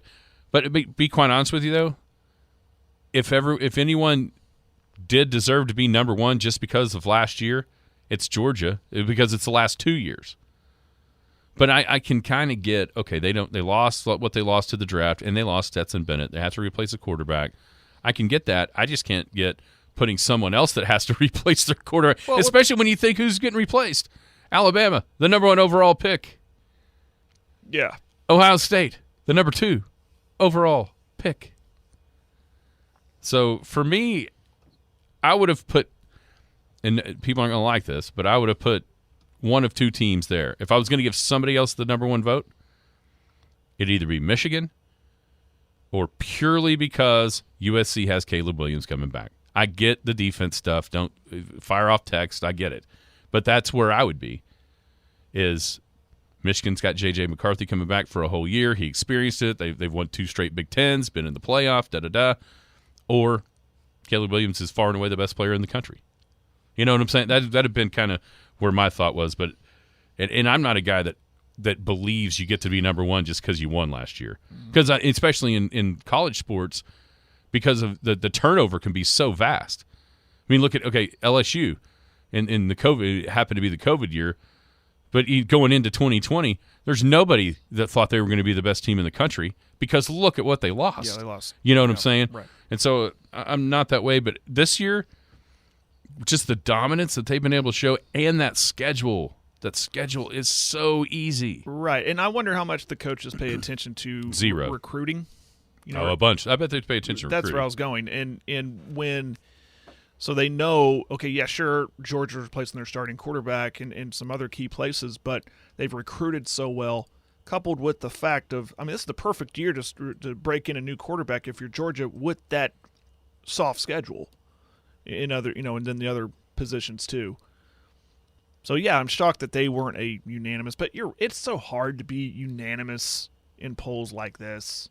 Speaker 1: But be quite honest with you, though, if anyone did deserve to be number one just because of last year, it's Georgia, because it's the last 2 years. But I can kind of get, okay, they lost what they lost to the draft, and they lost Stetson Bennett. They have to replace a quarterback. I can get that. I just can't get putting someone else that has to replace their quarterback, especially when you think who's getting replaced. Alabama, the number 1 overall pick.
Speaker 7: Yeah.
Speaker 1: Ohio State, the number 2 overall pick. So for me, I would have put, and people aren't going to like this, but I would have put one of 2 teams there. If I was going to give somebody else the number 1 vote, it'd either be Michigan or purely because USC has Caleb Williams coming back. I get the defense stuff. Don't fire off text. I get it. But that's where I would be, is Michigan's got J.J. McCarthy coming back for a whole year. He experienced it. They've won 2 straight Big Tens, been in the playoff, da-da-da. Or Caleb Williams is far and away the best player in the country. You know what I'm saying? That'd have been kind of where my thought was. But and I'm not a guy that believes you get to be number 1 just because you won last year. Because especially in college sports, because of the turnover can be so vast. I mean, look at, LSU in the COVID, it happened to be the COVID year, but going into 2020, there's nobody that thought they were going to be the best team in the country because look at what they lost.
Speaker 7: Yeah, they lost.
Speaker 1: You know what I'm saying?
Speaker 7: Right.
Speaker 1: And so I'm not that way, but this year, just the dominance that they've been able to show and that schedule is so easy.
Speaker 7: Right. And I wonder how much the coaches pay attention to
Speaker 1: Zero.
Speaker 7: Recruiting.
Speaker 1: A bunch. I bet they pay attention to
Speaker 7: That's
Speaker 1: recruiting.
Speaker 7: where I was going. And when – so they know, okay, yeah, sure, Georgia's replacing their starting quarterback and some other key places, but they've recruited so well, coupled with the fact of – I mean, this is the perfect year to break in a new quarterback if you're Georgia with that soft schedule in other – and then the other positions too. So, yeah, I'm shocked that they weren't a unanimous. But it's so hard to be unanimous in polls like this.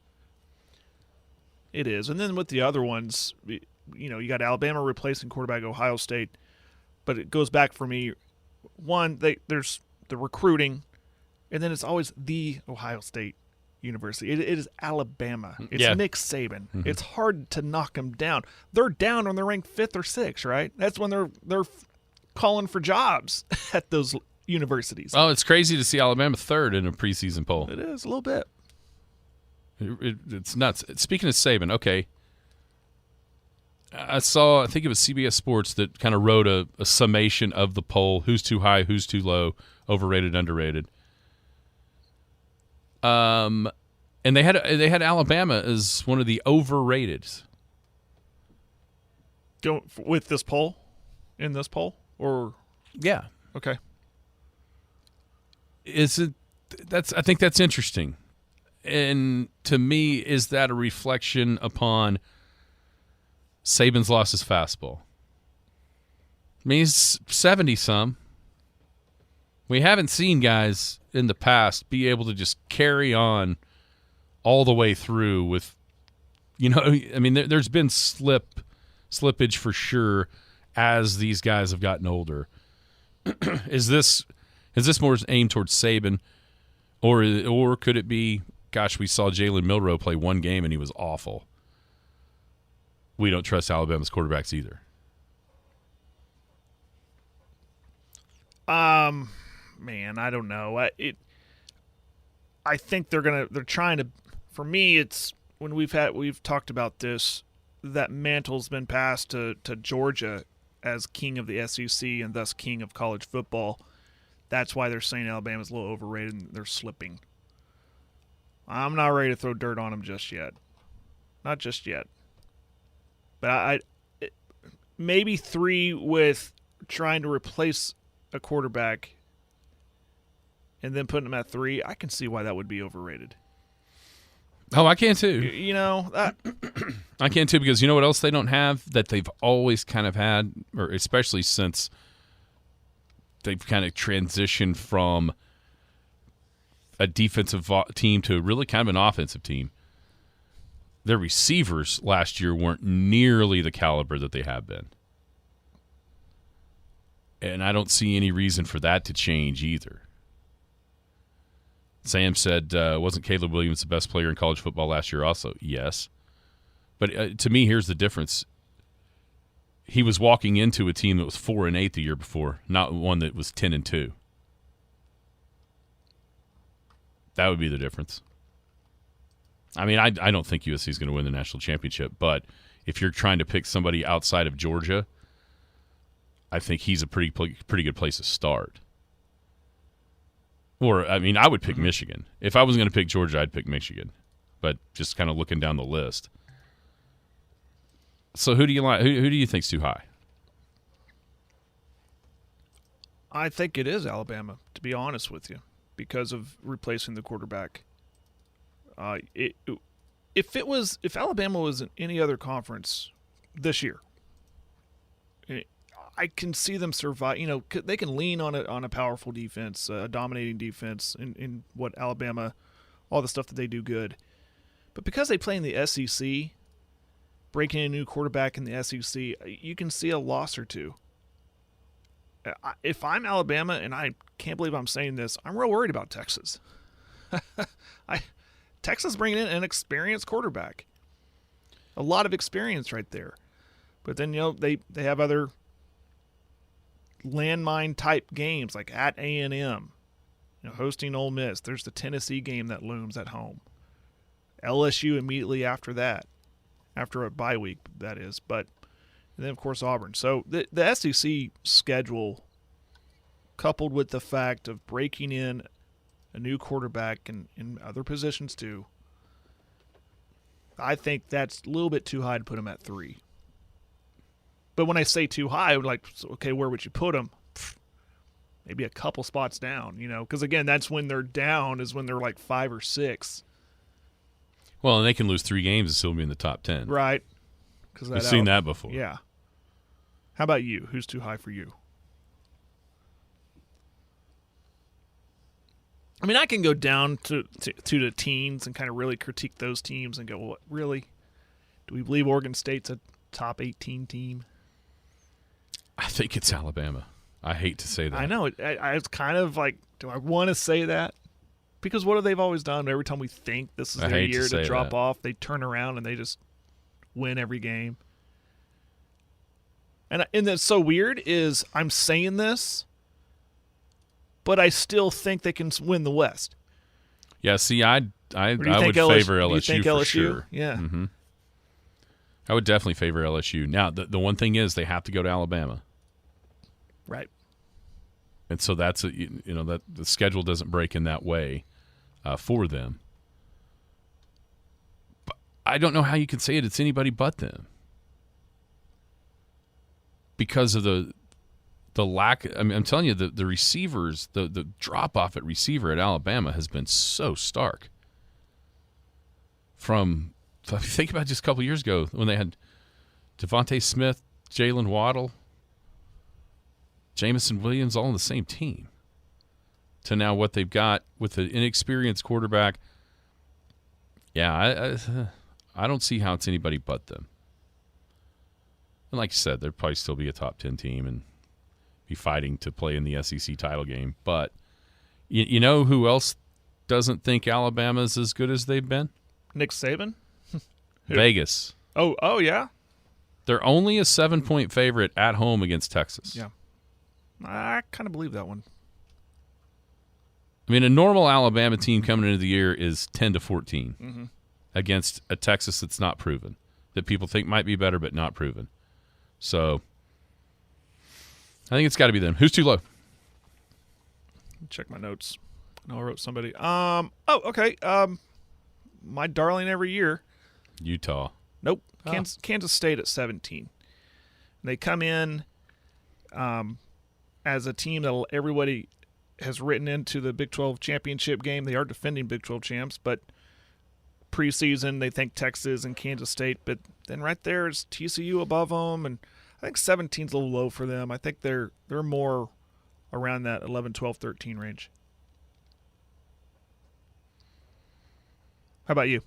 Speaker 7: It is. And then with the other ones, you got Alabama replacing quarterback Ohio State. But it goes back for me, one, there's the recruiting, and then it's always the Ohio State University. It is Alabama. It's Nick Saban. Mm-hmm. It's hard to knock them down. They're down when they're ranked 5th or 6th, right? That's when they're calling for jobs at those universities.
Speaker 1: Oh, it's crazy to see Alabama 3rd in a preseason poll.
Speaker 7: It is, a little bit.
Speaker 1: It's nuts. Speaking of Saban, okay, I think it was CBS Sports that kind of wrote a summation of the poll, who's too high, who's too low, overrated, underrated. And they had Alabama as one of the overrated.
Speaker 7: With this poll? In this poll? Or
Speaker 1: yeah.
Speaker 7: Okay.
Speaker 1: I think that's interesting. And to me, is that a reflection upon Saban's lost his fastball? I mean, he's 70-some. We haven't seen guys in the past be able to just carry on all the way through with, I mean, there's been slippage for sure as these guys have gotten older. Is this more aimed towards Saban, or could it be, gosh, we saw Jalen Milroe play one game and he was awful. We don't trust Alabama's quarterbacks either.
Speaker 7: Man, I don't know. I think they're trying to. For me, it's when we've talked about this, that mantle's been passed to Georgia as king of the SEC and thus king of college football. That's why they're saying Alabama's a little overrated and they're slipping. I'm not ready to throw dirt on them just yet. Not just yet. But maybe 3 with trying to replace a quarterback and then putting them at 3. I can see why that would be overrated.
Speaker 1: Oh, I can too. I can too, because you know what else they don't have that they've always kind of had, or especially since they've kind of transitioned from a defensive team to really kind of an offensive team. Their receivers last year weren't nearly the caliber that they have been. And I don't see any reason for that to change either. Sam said, wasn't Caleb Williams the best player in college football last year also? Yes. But to me, here's the difference. He was walking into a team that was 4-8 the year before, not one that was 10-2. That would be the difference. I mean, I don't think USC is going to win the national championship, but if you're trying to pick somebody outside of Georgia, I think he's a pretty good place to start. Or, I mean, I would pick Michigan. If I was going to pick Georgia, I'd pick Michigan. But just kind of looking down the list. So who do you like? Who do you think's too high?
Speaker 7: I think it is Alabama, to be honest with you, because of replacing the quarterback. If Alabama was in any other conference this year, I can see them survive. You know, they can lean on a powerful defense, a dominating defense in what Alabama, all the stuff that they do good. But because they play in the SEC, breaking in a new quarterback in the SEC, you can see a loss or two. If I'm Alabama, and I can't believe I'm saying this, I'm real worried about Texas. Texas bringing in an experienced quarterback. A lot of experience right there. But then, they have other landmine-type games like at A&M, hosting Ole Miss. There's the Tennessee game that looms at home. LSU immediately after that, after a bye week, that is. But and then, of course, Auburn. So the SEC schedule, coupled with the fact of breaking in a new quarterback and in other positions too, I think that's a little bit too high to put him at 3. But when I say too high, I'm like, okay, where would you put him? Maybe a couple spots down, because again, that's when they're down, is when they're like 5 or 6.
Speaker 1: Well, and they can lose 3 games and still be in the top 10.
Speaker 7: Right.
Speaker 1: We've seen that before.
Speaker 7: Yeah. How about you? Who's too high for you? I mean, I can go down to the teens and kind of really critique those teams and go, well, really? Do we believe Oregon State's a top 18 team?
Speaker 1: I think it's Alabama. I hate to say that.
Speaker 7: I know. I was kind of like, do I want to say that? Because what have they always done? Every time we think this is their year to drop off, they turn around and they just win every game. And that's so weird is I'm saying this, but I still think they can win the West.
Speaker 1: Yeah, see, I would favor LSU,
Speaker 7: do you think
Speaker 1: for
Speaker 7: LSU?
Speaker 1: sure.
Speaker 7: Yeah.
Speaker 1: Mm-hmm. I would definitely favor LSU. Now, the one thing is they have to go to Alabama.
Speaker 7: Right.
Speaker 1: And so that's that the schedule doesn't break in that way for them. But I don't know how you can say it's anybody but them. Because of the lack, I mean, I'm telling you, the receivers, the drop-off at receiver at Alabama has been so stark. Think about just a couple years ago when they had Devontae Smith, Jalen Waddle, Jamison Williams all on the same team, to now what they've got with an inexperienced quarterback. Yeah, I don't see how it's anybody but them. And like you said, they'll probably still be a top 10 team and be fighting to play in the SEC title game. But you know who else doesn't think Alabama's as good as they've been?
Speaker 7: Nick Saban?
Speaker 1: Vegas.
Speaker 7: Oh, yeah?
Speaker 1: They're only a 7-point favorite at home against Texas.
Speaker 7: Yeah. I kind of believe that one.
Speaker 1: I mean, a normal Alabama team coming into the year is 10-14 against a Texas that's not proven, that people think might be better but not proven. So I think it's got to be them. Who's too low?
Speaker 7: Check my notes. I wrote somebody. Okay. My darling every year.
Speaker 1: Utah.
Speaker 7: Nope. Kansas State at 17. They come in as a team that everybody has written into the Big 12 championship game. They are defending Big 12 champs, but preseason they think Texas and Kansas State. But then right there is TCU above them, and I think 17's a little low for them. I think they're more around that 11, 12, 13 range. How about you?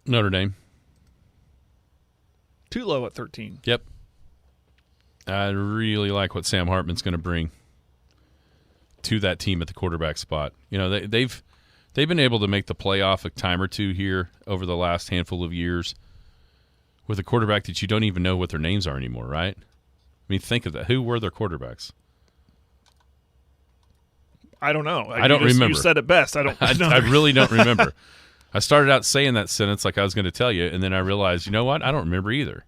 Speaker 1: Notre Dame.
Speaker 7: Too low at 13.
Speaker 1: Yep. I really like what Sam Hartman's going to bring to that team at the quarterback spot. You know, they've been able to make the playoff a time or two here over the last handful of years with a quarterback that you don't even know what their names are anymore, right? I mean, think of that. Who were their quarterbacks?
Speaker 7: I don't know.
Speaker 1: I don't remember.
Speaker 7: You said it best. I don't know.
Speaker 1: I really don't remember. I started out saying that sentence like I was going to tell you, and then I realized, you know what? I don't remember either.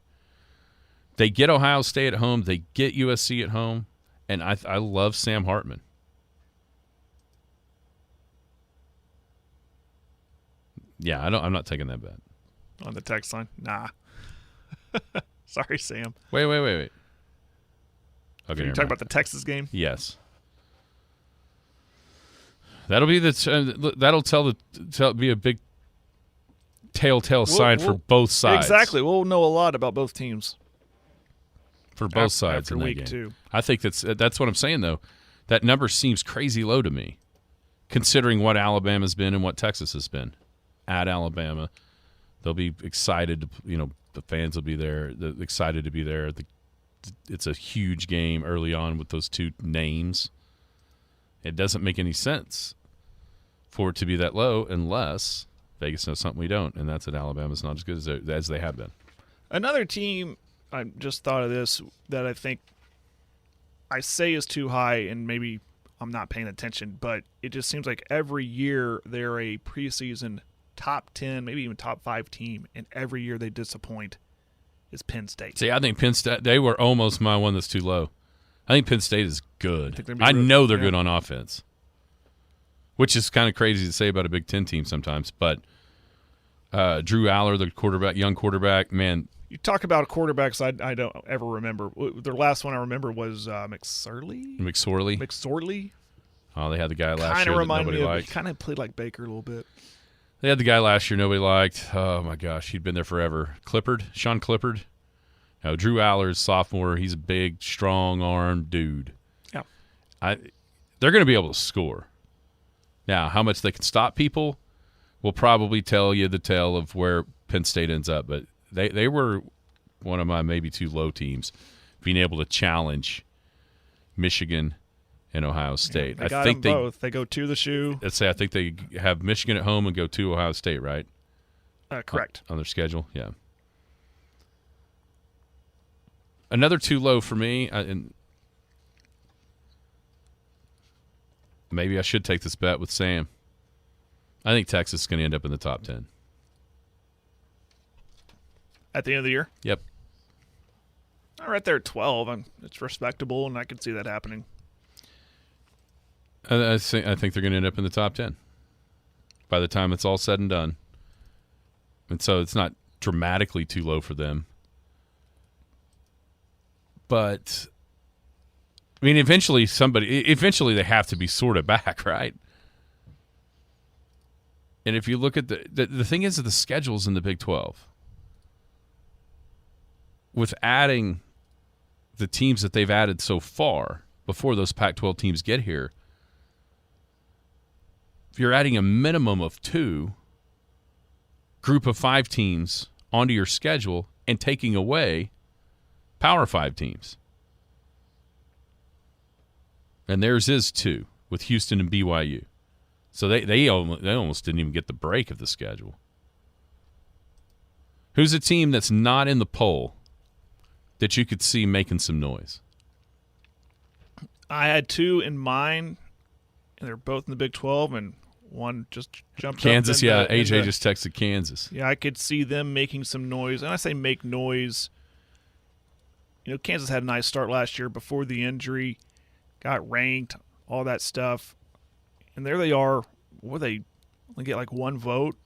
Speaker 1: They get Ohio State at home. They get USC at home. And I love Sam Hartman. Yeah, I'm not taking that bet.
Speaker 7: On the text line? Nah. Sorry, Sam.
Speaker 1: Wait. Okay,
Speaker 7: you talking about the Texas game?
Speaker 1: Yes. That'll be be a big telltale sign for both sides.
Speaker 7: Exactly. We'll know a lot about both teams.
Speaker 1: For both sides
Speaker 7: after
Speaker 1: in that
Speaker 7: week
Speaker 1: game.
Speaker 7: 2.
Speaker 1: I think that's what I'm saying, though. That number seems crazy low to me, considering what Alabama's been and what Texas has been. At Alabama, they'll be excited. The fans will be there. They're excited to be there. It's a huge game early on with those two names. It doesn't make any sense for it to be that low unless Vegas knows something we don't, and that's that Alabama's not as good as they have been.
Speaker 7: Another team, I just thought of this, that I think I say is too high, and maybe I'm not paying attention, but it just seems like every year they're a preseason top 10, maybe even top 5 team, and every year they disappoint, is Penn State.
Speaker 1: See, I think Penn State, they were almost my one that's too low. I think Penn State is good.
Speaker 7: I
Speaker 1: know they're good on offense, which is kind of crazy to say about a Big Ten team sometimes. But Drew Aller, the quarterback, young quarterback, man.
Speaker 7: You talk about quarterbacks I don't ever remember. The last one I remember was McSorley.
Speaker 1: Oh, they had the guy last year that nobody liked.
Speaker 7: Kind of played like Baker a little bit.
Speaker 1: They had the guy last year nobody liked. Oh, my gosh. He'd been there forever. Sean Clippard. No, Drew Aller's sophomore. He's a big, strong-armed dude.
Speaker 7: Yeah.
Speaker 1: They're going to be able to score. Now, how much they can stop people will probably tell you the tale of where Penn State ends up. But they were one of my maybe 2 low teams, being able to challenge Michigan and Ohio State.
Speaker 7: Yeah, I think them both. They go to the shoe.
Speaker 1: Let's say I think they have Michigan at home and go to Ohio State, right?
Speaker 7: Correct.
Speaker 1: On their schedule, yeah. Another too low for me, and maybe I should take this bet with Sam. I think Texas is going to end up in the top 10.
Speaker 7: At the end of the year?
Speaker 1: Yep.
Speaker 7: Right there at 12. It's respectable, and I can see that happening.
Speaker 1: I think they're going to end up in the top 10 by the time it's all said and done. And so it's not dramatically too low for them. But, I mean, eventually they have to be sort of back, right? And if you look at the thing is that the schedule's in the Big 12. With adding the teams that they've added so far before those Pac-12 teams get here, if you're adding a minimum of 2 group of 5 teams onto your schedule and taking away Power 5 teams. And theirs is 2 with Houston and BYU. So they almost didn't even get the break of the schedule. Who's a team that's not in the poll that you could see making some noise?
Speaker 7: I had 2 in mind, and they're both in the Big 12, and one just jumped
Speaker 1: Kansas,
Speaker 7: up.
Speaker 1: yeah. AJ just texted Kansas.
Speaker 7: Yeah, I could see them making some noise. And I say make noise. Kansas had a nice start last year before the injury, got ranked, all that stuff. And there they are. What, they only get like 1 vote?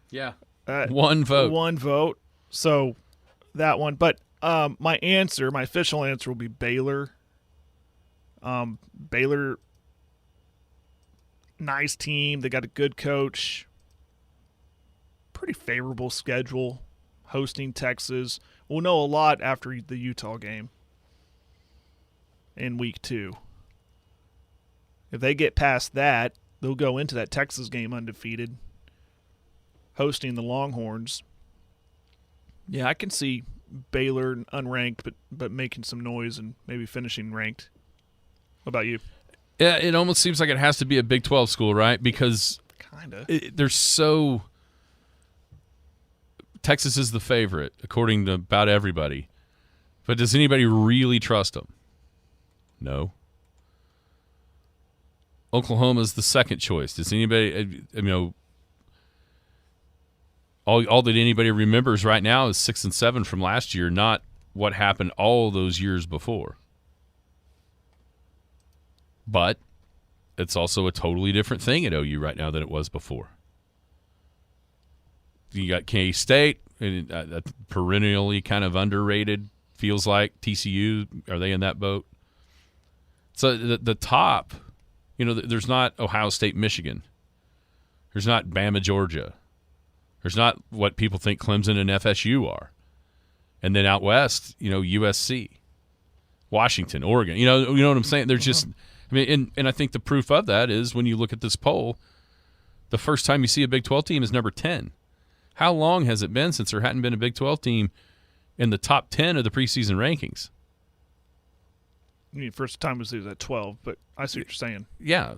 Speaker 1: Yeah. 1 vote.
Speaker 7: 1 vote. So that one. But my official answer will be Baylor. Baylor, nice team. They got a good coach. Pretty favorable schedule. Hosting Texas. We'll know a lot after the Utah game in week 2. If they get past that, they'll go into that Texas game undefeated, hosting the Longhorns. Yeah, I can see Baylor unranked, but making some noise and maybe finishing ranked. What about you?
Speaker 1: Yeah, it almost seems like it has to be a Big 12 school, right? Because
Speaker 7: kind of
Speaker 1: they're so – Texas is the favorite, according to about everybody. But does anybody really trust them? No. Oklahoma's the second choice. Does anybody all that anybody remembers right now is 6 and 7 from last year, not what happened all those years before. But it's also a totally different thing at OU right now than it was before. You got K-State, perennially kind of underrated, feels like. TCU, are they in that boat? So the top, there's not Ohio State, Michigan. There's not Bama, Georgia. There's not what people think Clemson and FSU are. And then out west, USC, Washington, Oregon. You know what I'm saying? There's just, and I think the proof of that is when you look at this poll, the first time you see a Big 12 team is number 10. How long has it been since there hadn't been a Big 12 team in the top 10 of the preseason rankings?
Speaker 7: I mean, first time was at 12, but I see what you're saying.
Speaker 1: Yeah.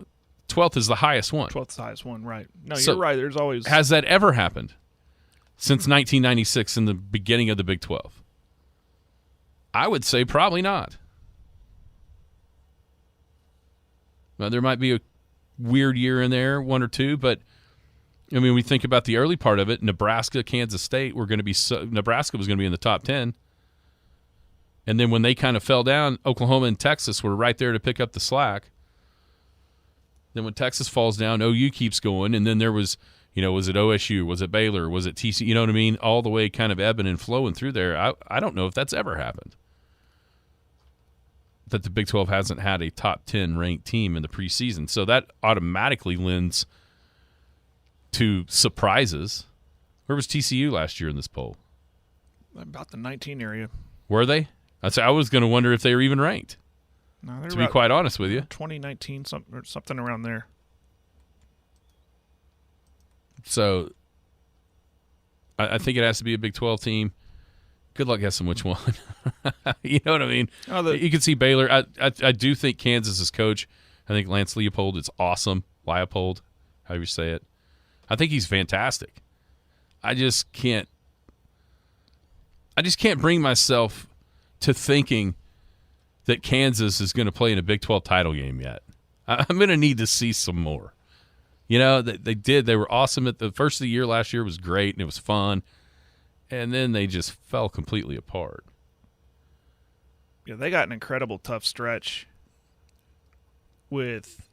Speaker 1: 12th is the highest one.
Speaker 7: 12th is the highest one, right. No, you're right. There's always –
Speaker 1: has that ever happened since 1996 in the beginning of the Big 12? I would say probably not. Well, there might be a weird year in there, one or two, but – we think about the early part of it. Nebraska, Kansas State were going to be Nebraska was going to be in the top 10. And then when they kind of fell down, Oklahoma and Texas were right there to pick up the slack. Then when Texas falls down, OU keeps going. And then there was, was it OSU? Was it Baylor? Was it TCU? You know what I mean? All the way kind of ebbing and flowing through there. I don't know if that's ever happened. That the Big 12 hasn't had a top 10 ranked team in the preseason. So that automatically lends to surprises. Where was TCU last year in this poll?
Speaker 7: About the 19 area.
Speaker 1: Were they? I was going to wonder if they were even ranked.
Speaker 7: No,
Speaker 1: to be quite honest with you,
Speaker 7: 2019 something around there.
Speaker 1: So I think it has to be a Big 12 team. Good luck guessing which one. You know what I mean? You can see Baylor. I do think Kansas's coach. I think Lance Leopold is awesome. Leopold, however you say it. I think he's fantastic. I just can't bring myself to thinking that Kansas is going to play in a Big 12 title game yet. I'm going to need to see some more. They did. They were awesome at the first of the year last year was great and it was fun. And then they just fell completely apart.
Speaker 7: Yeah, they got an incredible tough stretch with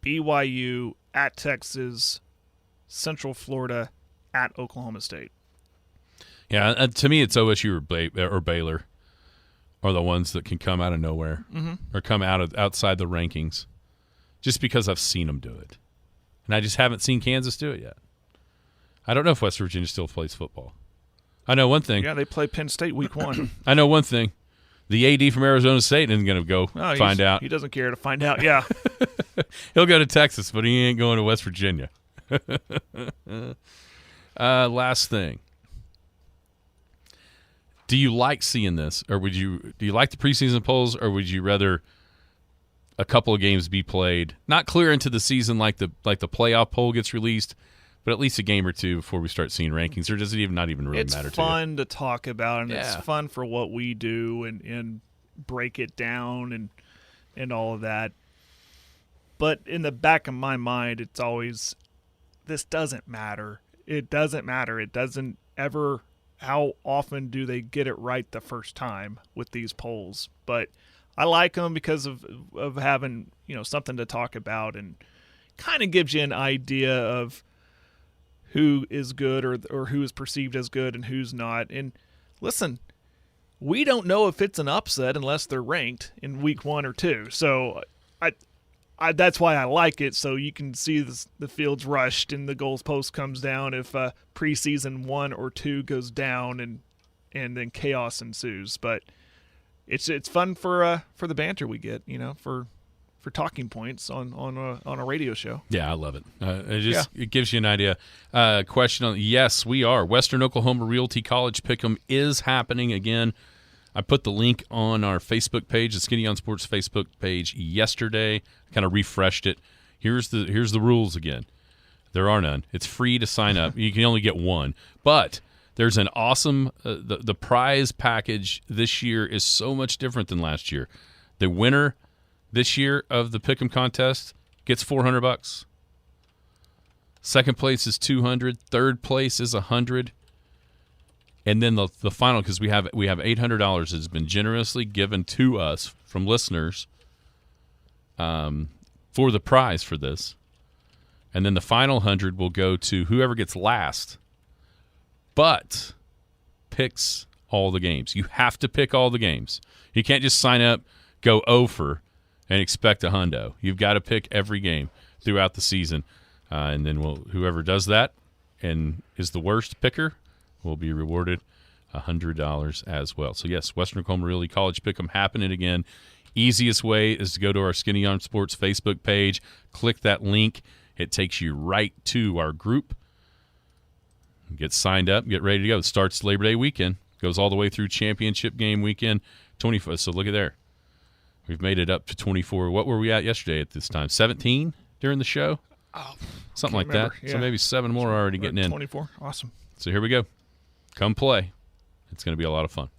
Speaker 7: BYU at Texas, Central Florida, at Oklahoma State.
Speaker 1: Yeah, to me it's OSU or Baylor are the ones that can come out of nowhere or come outside the rankings just because I've seen them do it. And I just haven't seen Kansas do it yet. I don't know if West Virginia still plays football. I know one thing.
Speaker 7: Yeah, they play Penn State week 1.
Speaker 1: I know one thing. The AD from Arizona State isn't going to go find out.
Speaker 7: He doesn't care to find out, yeah.
Speaker 1: He'll go to Texas, but he ain't going to West Virginia. Last thing. Do you like seeing this, or do you like the preseason polls, or would you rather a couple of games be played, not clear into the season like the playoff poll gets released, but at least a game or two before we start seeing rankings, or does it not even really matter to you?
Speaker 7: It's fun to talk about, and it's fun for what we do and break it down and all of that. But in the back of my mind, it's always, this doesn't matter. It doesn't matter. It doesn't ever, how often do they get it right the first time with these polls? But I like them because of having, something to talk about, and kind of gives you an idea of who is good or who is perceived as good and who's not. And listen, we don't know if it's an upset unless they're ranked in week 1 or 2. So I that's why I like it, so you can see the field's rushed and the goalpost comes down if preseason 1 or 2 goes down and then chaos ensues. But it's fun for the banter we get, for talking points on a radio show.
Speaker 1: Yeah, I love it. It gives you an idea. Question on yes, we are Western Oklahoma Realty College Pick'em is happening again. I put the link on our Facebook page, the Skinny on Sports Facebook page, yesterday. I kind of refreshed it. Here's the rules again. There are none. It's free to sign up. You can only get one. But there's an awesome the prize package this year is so much different than last year. The winner this year of the Pick'em contest gets $400. Second place is $200. Third place is $100. And then the final, because we have $800 has been generously given to us from listeners for the prize for this. And then the final 100 will go to whoever gets last, but picks all the games. You have to pick all the games. You can't just sign up, go over, and expect a hundo. You've got to pick every game throughout the season. And then whoever does that and is the worst picker will be rewarded $100 as well. So, yes, Western Oklahoma Really College Pick'em happening again. Easiest way is to go to our Skinny on Sports Facebook page, click that link. It takes you right to our group. Get signed up, get ready to go. It starts Labor Day weekend, goes all the way through championship game weekend. 24. So look at there. We've made it up to 24. What were we at yesterday at this time? 17 during the show?
Speaker 7: Oh,
Speaker 1: something like
Speaker 7: remember.
Speaker 1: that.
Speaker 7: Yeah.
Speaker 1: So maybe 7 more already getting in.
Speaker 7: 24. Awesome.
Speaker 1: So here we go. Come play. It's going to be a lot of fun.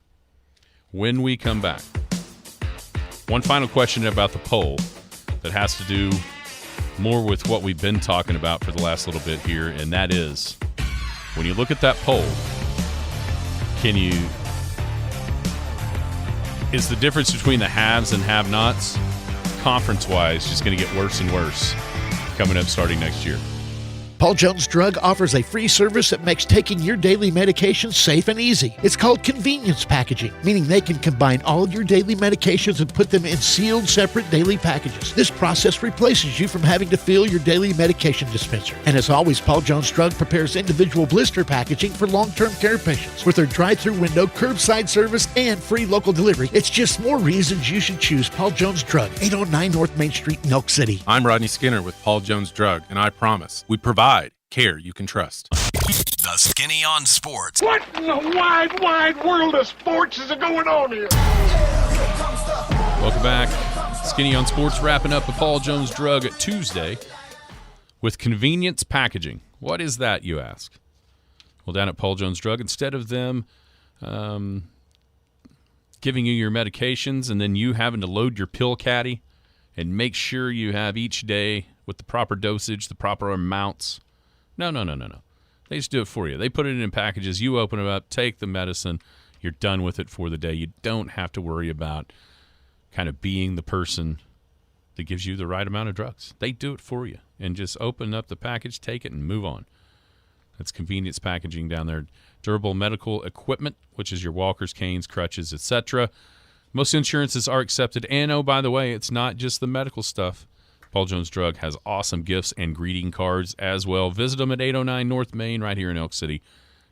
Speaker 1: When we come back, one final question about the poll that has to do more with what we've been talking about for the last little bit here, and that is, when you look at that poll, is the difference between the haves and have-nots, conference-wise, just going to get worse and worse coming up starting next year?
Speaker 9: Paul Jones Drug offers a free service that makes taking your daily medications safe and easy. It's called convenience packaging, meaning they can combine all your daily medications and put them in sealed, separate daily packages. This process replaces you from having to fill your daily medication dispenser. And as always, Paul Jones Drug prepares individual blister packaging for long-term care patients. With their drive-through window, curbside service, and free local delivery, it's just more reasons you should choose Paul Jones Drug, 809 North Main Street in Elk City.
Speaker 10: I'm Rodney Skinner with Paul Jones Drug, and I promise we provide care you can trust.
Speaker 4: The Skinny on Sports.
Speaker 5: What in the wide world of sports is going on here?
Speaker 1: Welcome back. Skinny on Sports wrapping up a Paul Jones Drug Tuesday with convenience packaging. What is that, you ask? Well, down at Paul Jones Drug, instead of them giving you your medications and then you having to load your pill caddy and make sure you have each day with the proper dosage, the proper amounts. No. They just do it for you. They put it in packages. You open it up, take the medicine. You're done with it for the day. You don't have to worry about kind of being the person that gives you the right amount of drugs. They do it for you. And just open up the package, take it, and move on. That's convenience packaging down there. Durable medical equipment, which is your walkers, canes, crutches, etc. Most insurances are accepted. And, oh, by the way, it's not just the medical stuff. Paul Jones Drug has awesome gifts and greeting cards as well. Visit them at 809 North Main right here in Elk City.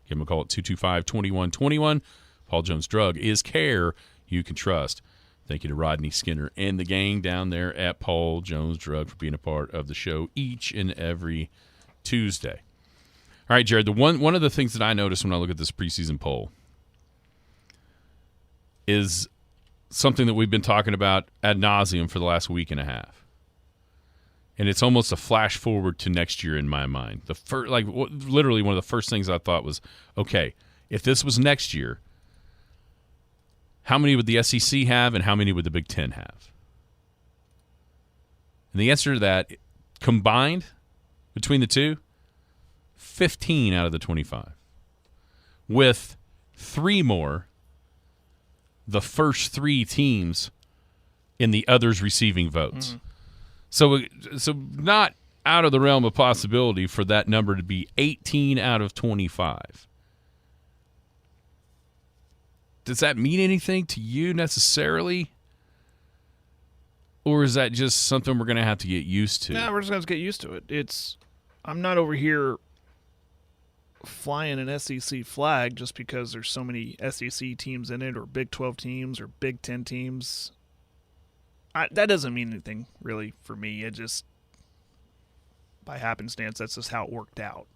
Speaker 1: Give them a call at 225-2121. Paul Jones Drug is care you can trust. Thank you to Rodney Skinner and the gang down there at Paul Jones Drug for being a part of the show each and every Tuesday. All right, Jared, one of the things that I noticed when I look at this preseason poll is something that we've been talking about ad nauseum for the last week and a half. And it's almost a flash forward to next year in my mind. Literally one of the first things I thought was, okay, if this was next year, how many would the SEC have and how many would the Big Ten have? And the answer to that, combined between the two, 15 out of the 25. With 3 more, the first 3 teams in the others receiving votes. So not out of the realm of possibility for that number to be 18 out of 25. Does that mean anything to you necessarily? Or is that just something we're going to have to get used to?
Speaker 7: Nah, we're just going to get used to it. I'm not over here flying an SEC flag just because there's so many SEC teams in it or Big 12 teams or Big 10 teams. That doesn't mean anything, really, for me. It just, by happenstance, that's just how it worked out.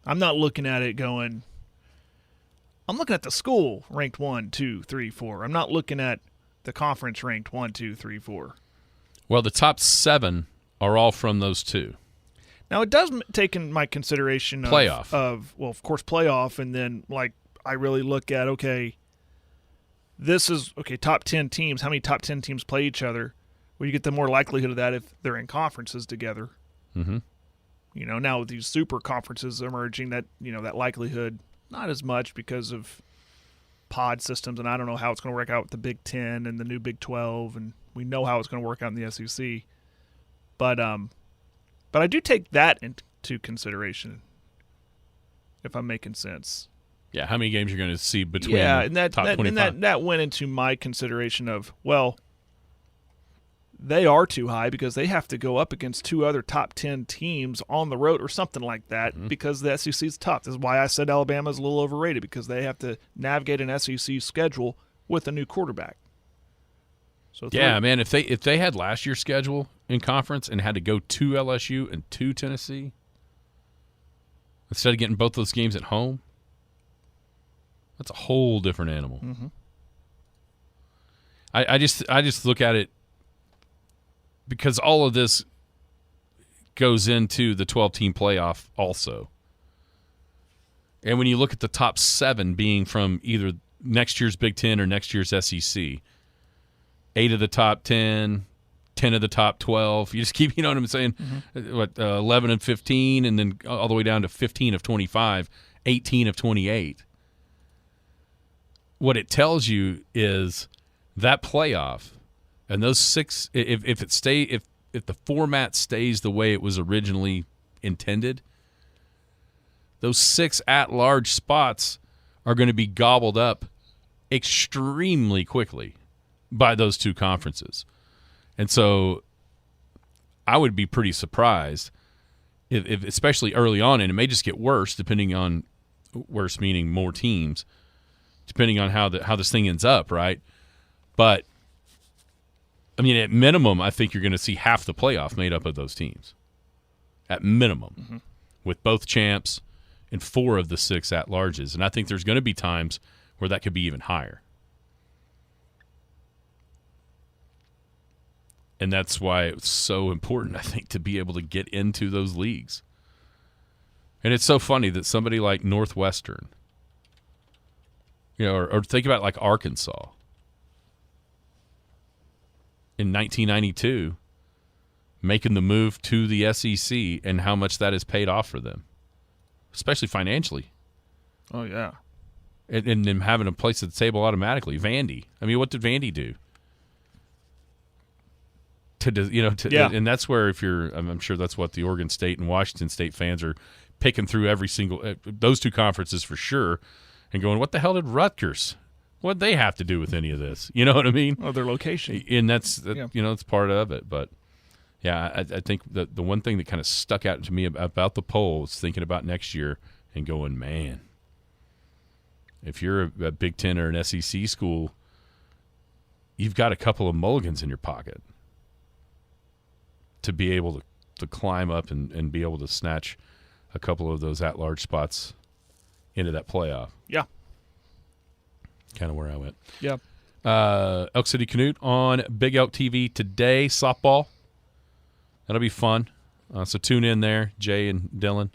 Speaker 7: I'm not looking at it going, I'm looking at the school ranked 1, 2, 3, 4. I'm not looking at the conference ranked 1, 2, 3, 4.
Speaker 1: Well, the top 7 are all from those 2.
Speaker 7: Now, it does take in my consideration
Speaker 1: playoff.
Speaker 7: Of course, playoff, and then, like, I really look at, okay, this is, top 10 teams. How many top 10 teams play each other? Well, you get the more likelihood of that if they're in conferences together.
Speaker 1: Mm-hmm.
Speaker 7: Now with these super conferences emerging, that likelihood, not as much because of pod systems, and I don't know how it's going to work out with the Big Ten and the new Big 12, and we know how it's going to work out in the SEC. But I do take that into consideration, if I'm making sense.
Speaker 1: Yeah, how many games you're going to see between
Speaker 7: and
Speaker 1: top 25?
Speaker 7: And that went into my consideration of, well, they are too high because they have to go up against 2 other top 10 teams on the road or something like that because the SEC is tough. This is why I said Alabama is a little overrated, because they have to navigate an SEC schedule with a new quarterback. So
Speaker 1: yeah, man, if they had last year's schedule in conference and had to go to LSU and to Tennessee instead of getting both those games at home, that's a whole different animal.
Speaker 7: Mm-hmm.
Speaker 1: I just look at it because all of this goes into the 12-team playoff also. And when you look at the top 7 being from either next year's Big Ten or next year's SEC, 8 of the top 10, 10 of the top 12. You just keep, you know what I'm saying? Mm-hmm. 11 and 15, and then all the way down to 15 of 25, 18 of 28. What it tells you is that playoff and those 6, if the format stays the way it was originally intended, those 6 at-large spots are going to be gobbled up extremely quickly by those 2 conferences. And so I would be pretty surprised if especially early on, and it may just get worse depending on worse meaning more teams, depending on how this thing ends up, right? But I mean, at minimum, I think you're going to see half the playoff made up of those teams. At minimum, with both champs and 4 of the 6 at-larges. And I think there's going to be times where that could be even higher. And that's why it's so important, I think, to be able to get into those leagues. And it's so funny that somebody like Northwestern, or think about like Arkansas in 1992, making the move to the SEC and how much that has paid off for them, especially financially.
Speaker 7: Oh, yeah.
Speaker 1: And them having a place at the table automatically. Vandy. I mean, what did Vandy do? And that's where I'm sure that's what the Oregon State and Washington State fans are picking through every single those 2 conferences for sure, and going, what the hell did Rutgers? What did they have to do with any of this? You know what I mean?
Speaker 7: Oh, their location,
Speaker 1: and that's it's part of it. But yeah, I think that the one thing that kind of stuck out to me about the poll is thinking about next year and going, man, if you're a Big Ten or an SEC school, you've got a couple of mulligans in your pocket to be able to climb up and be able to snatch a couple of those at-large spots into that playoff.
Speaker 7: Yeah.
Speaker 1: Kind of where I went.
Speaker 7: Yeah.
Speaker 1: Elk City Canute on Big Elk TV today, softball. That'll be fun. So tune in there. Jay and Dylan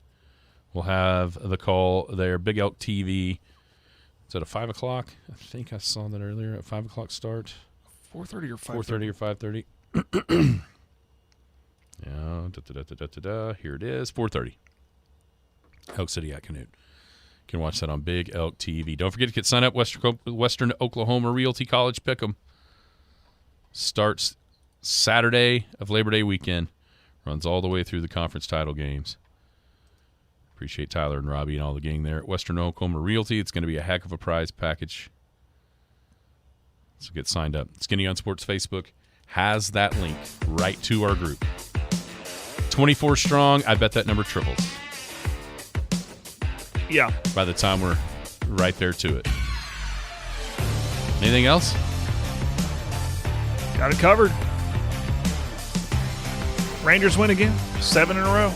Speaker 1: will have the call there. Big Elk TV. Is it a 5 o'clock? I think I saw that earlier. At 5 o'clock start.
Speaker 7: 4:30 or 5:30?
Speaker 1: 4:30 or 5:30. Yeah, here it is, 4:30. Elk City at Canute. You can watch that on Big Elk TV. Don't forget to get signed up. Western Oklahoma Realty College Pick'em starts Saturday of Labor Day weekend. Runs all the way through the conference title games. Appreciate Tyler and Robbie and all the gang there at Western Oklahoma Realty. It's going to be a heck of a prize package. So get signed up. Skinny on Sports Facebook has that link right to our group. 24 strong. I bet that number triples.
Speaker 7: Yeah.
Speaker 1: By the time we're right there to it. Anything else?
Speaker 7: Got it covered. Rangers win again. 7 in a row.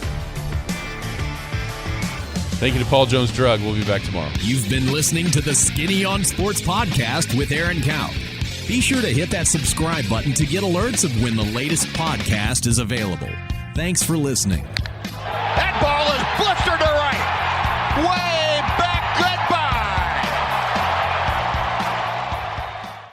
Speaker 1: Thank you to Paul Jones Drug. We'll be back tomorrow.
Speaker 4: You've been listening to the Skinny on Sports podcast with Aaron Cow. Be sure to hit that subscribe button to get alerts of when the latest podcast is available. Thanks for listening.
Speaker 5: That ball is blistered to right. Way back. Goodbye.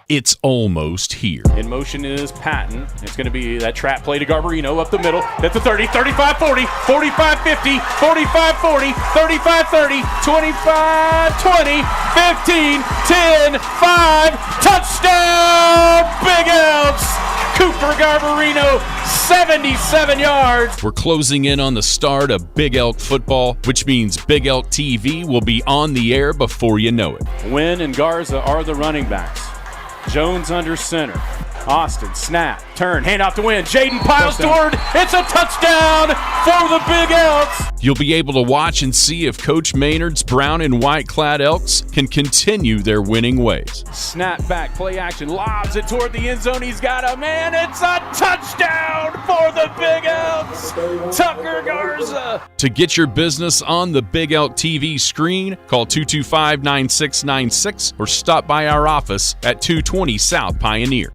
Speaker 1: It's almost here.
Speaker 2: In motion is Patton. It's going to be that trap play to Garbarino up the middle. That's a 30, 35, 40, 45, 50, 45, 40, 35, 30, 25, 20, 15, 10, 5. Touchdown, Big Elks. Cooper Garbarino, 77 yards.
Speaker 1: We're closing in on the start of Big Elk football, which means Big Elk TV will be on the air before you know it.
Speaker 2: Wynn and Garza are the running backs. Jones under center. Austin, snap, turn, hand off to Wynn. Jaden piles toward. It's a touchdown for the Big Elks.
Speaker 1: You'll be able to watch and see if Coach Maynard's brown and white clad Elks can continue their winning ways.
Speaker 2: Snap back, play action, lobs it toward the end zone. He's got a man. It's a touchdown for the Big Elks. Tucker Garza.
Speaker 1: To get your business on the Big Elk TV screen, call 225-9696 or stop by our office at 220 South Pioneer.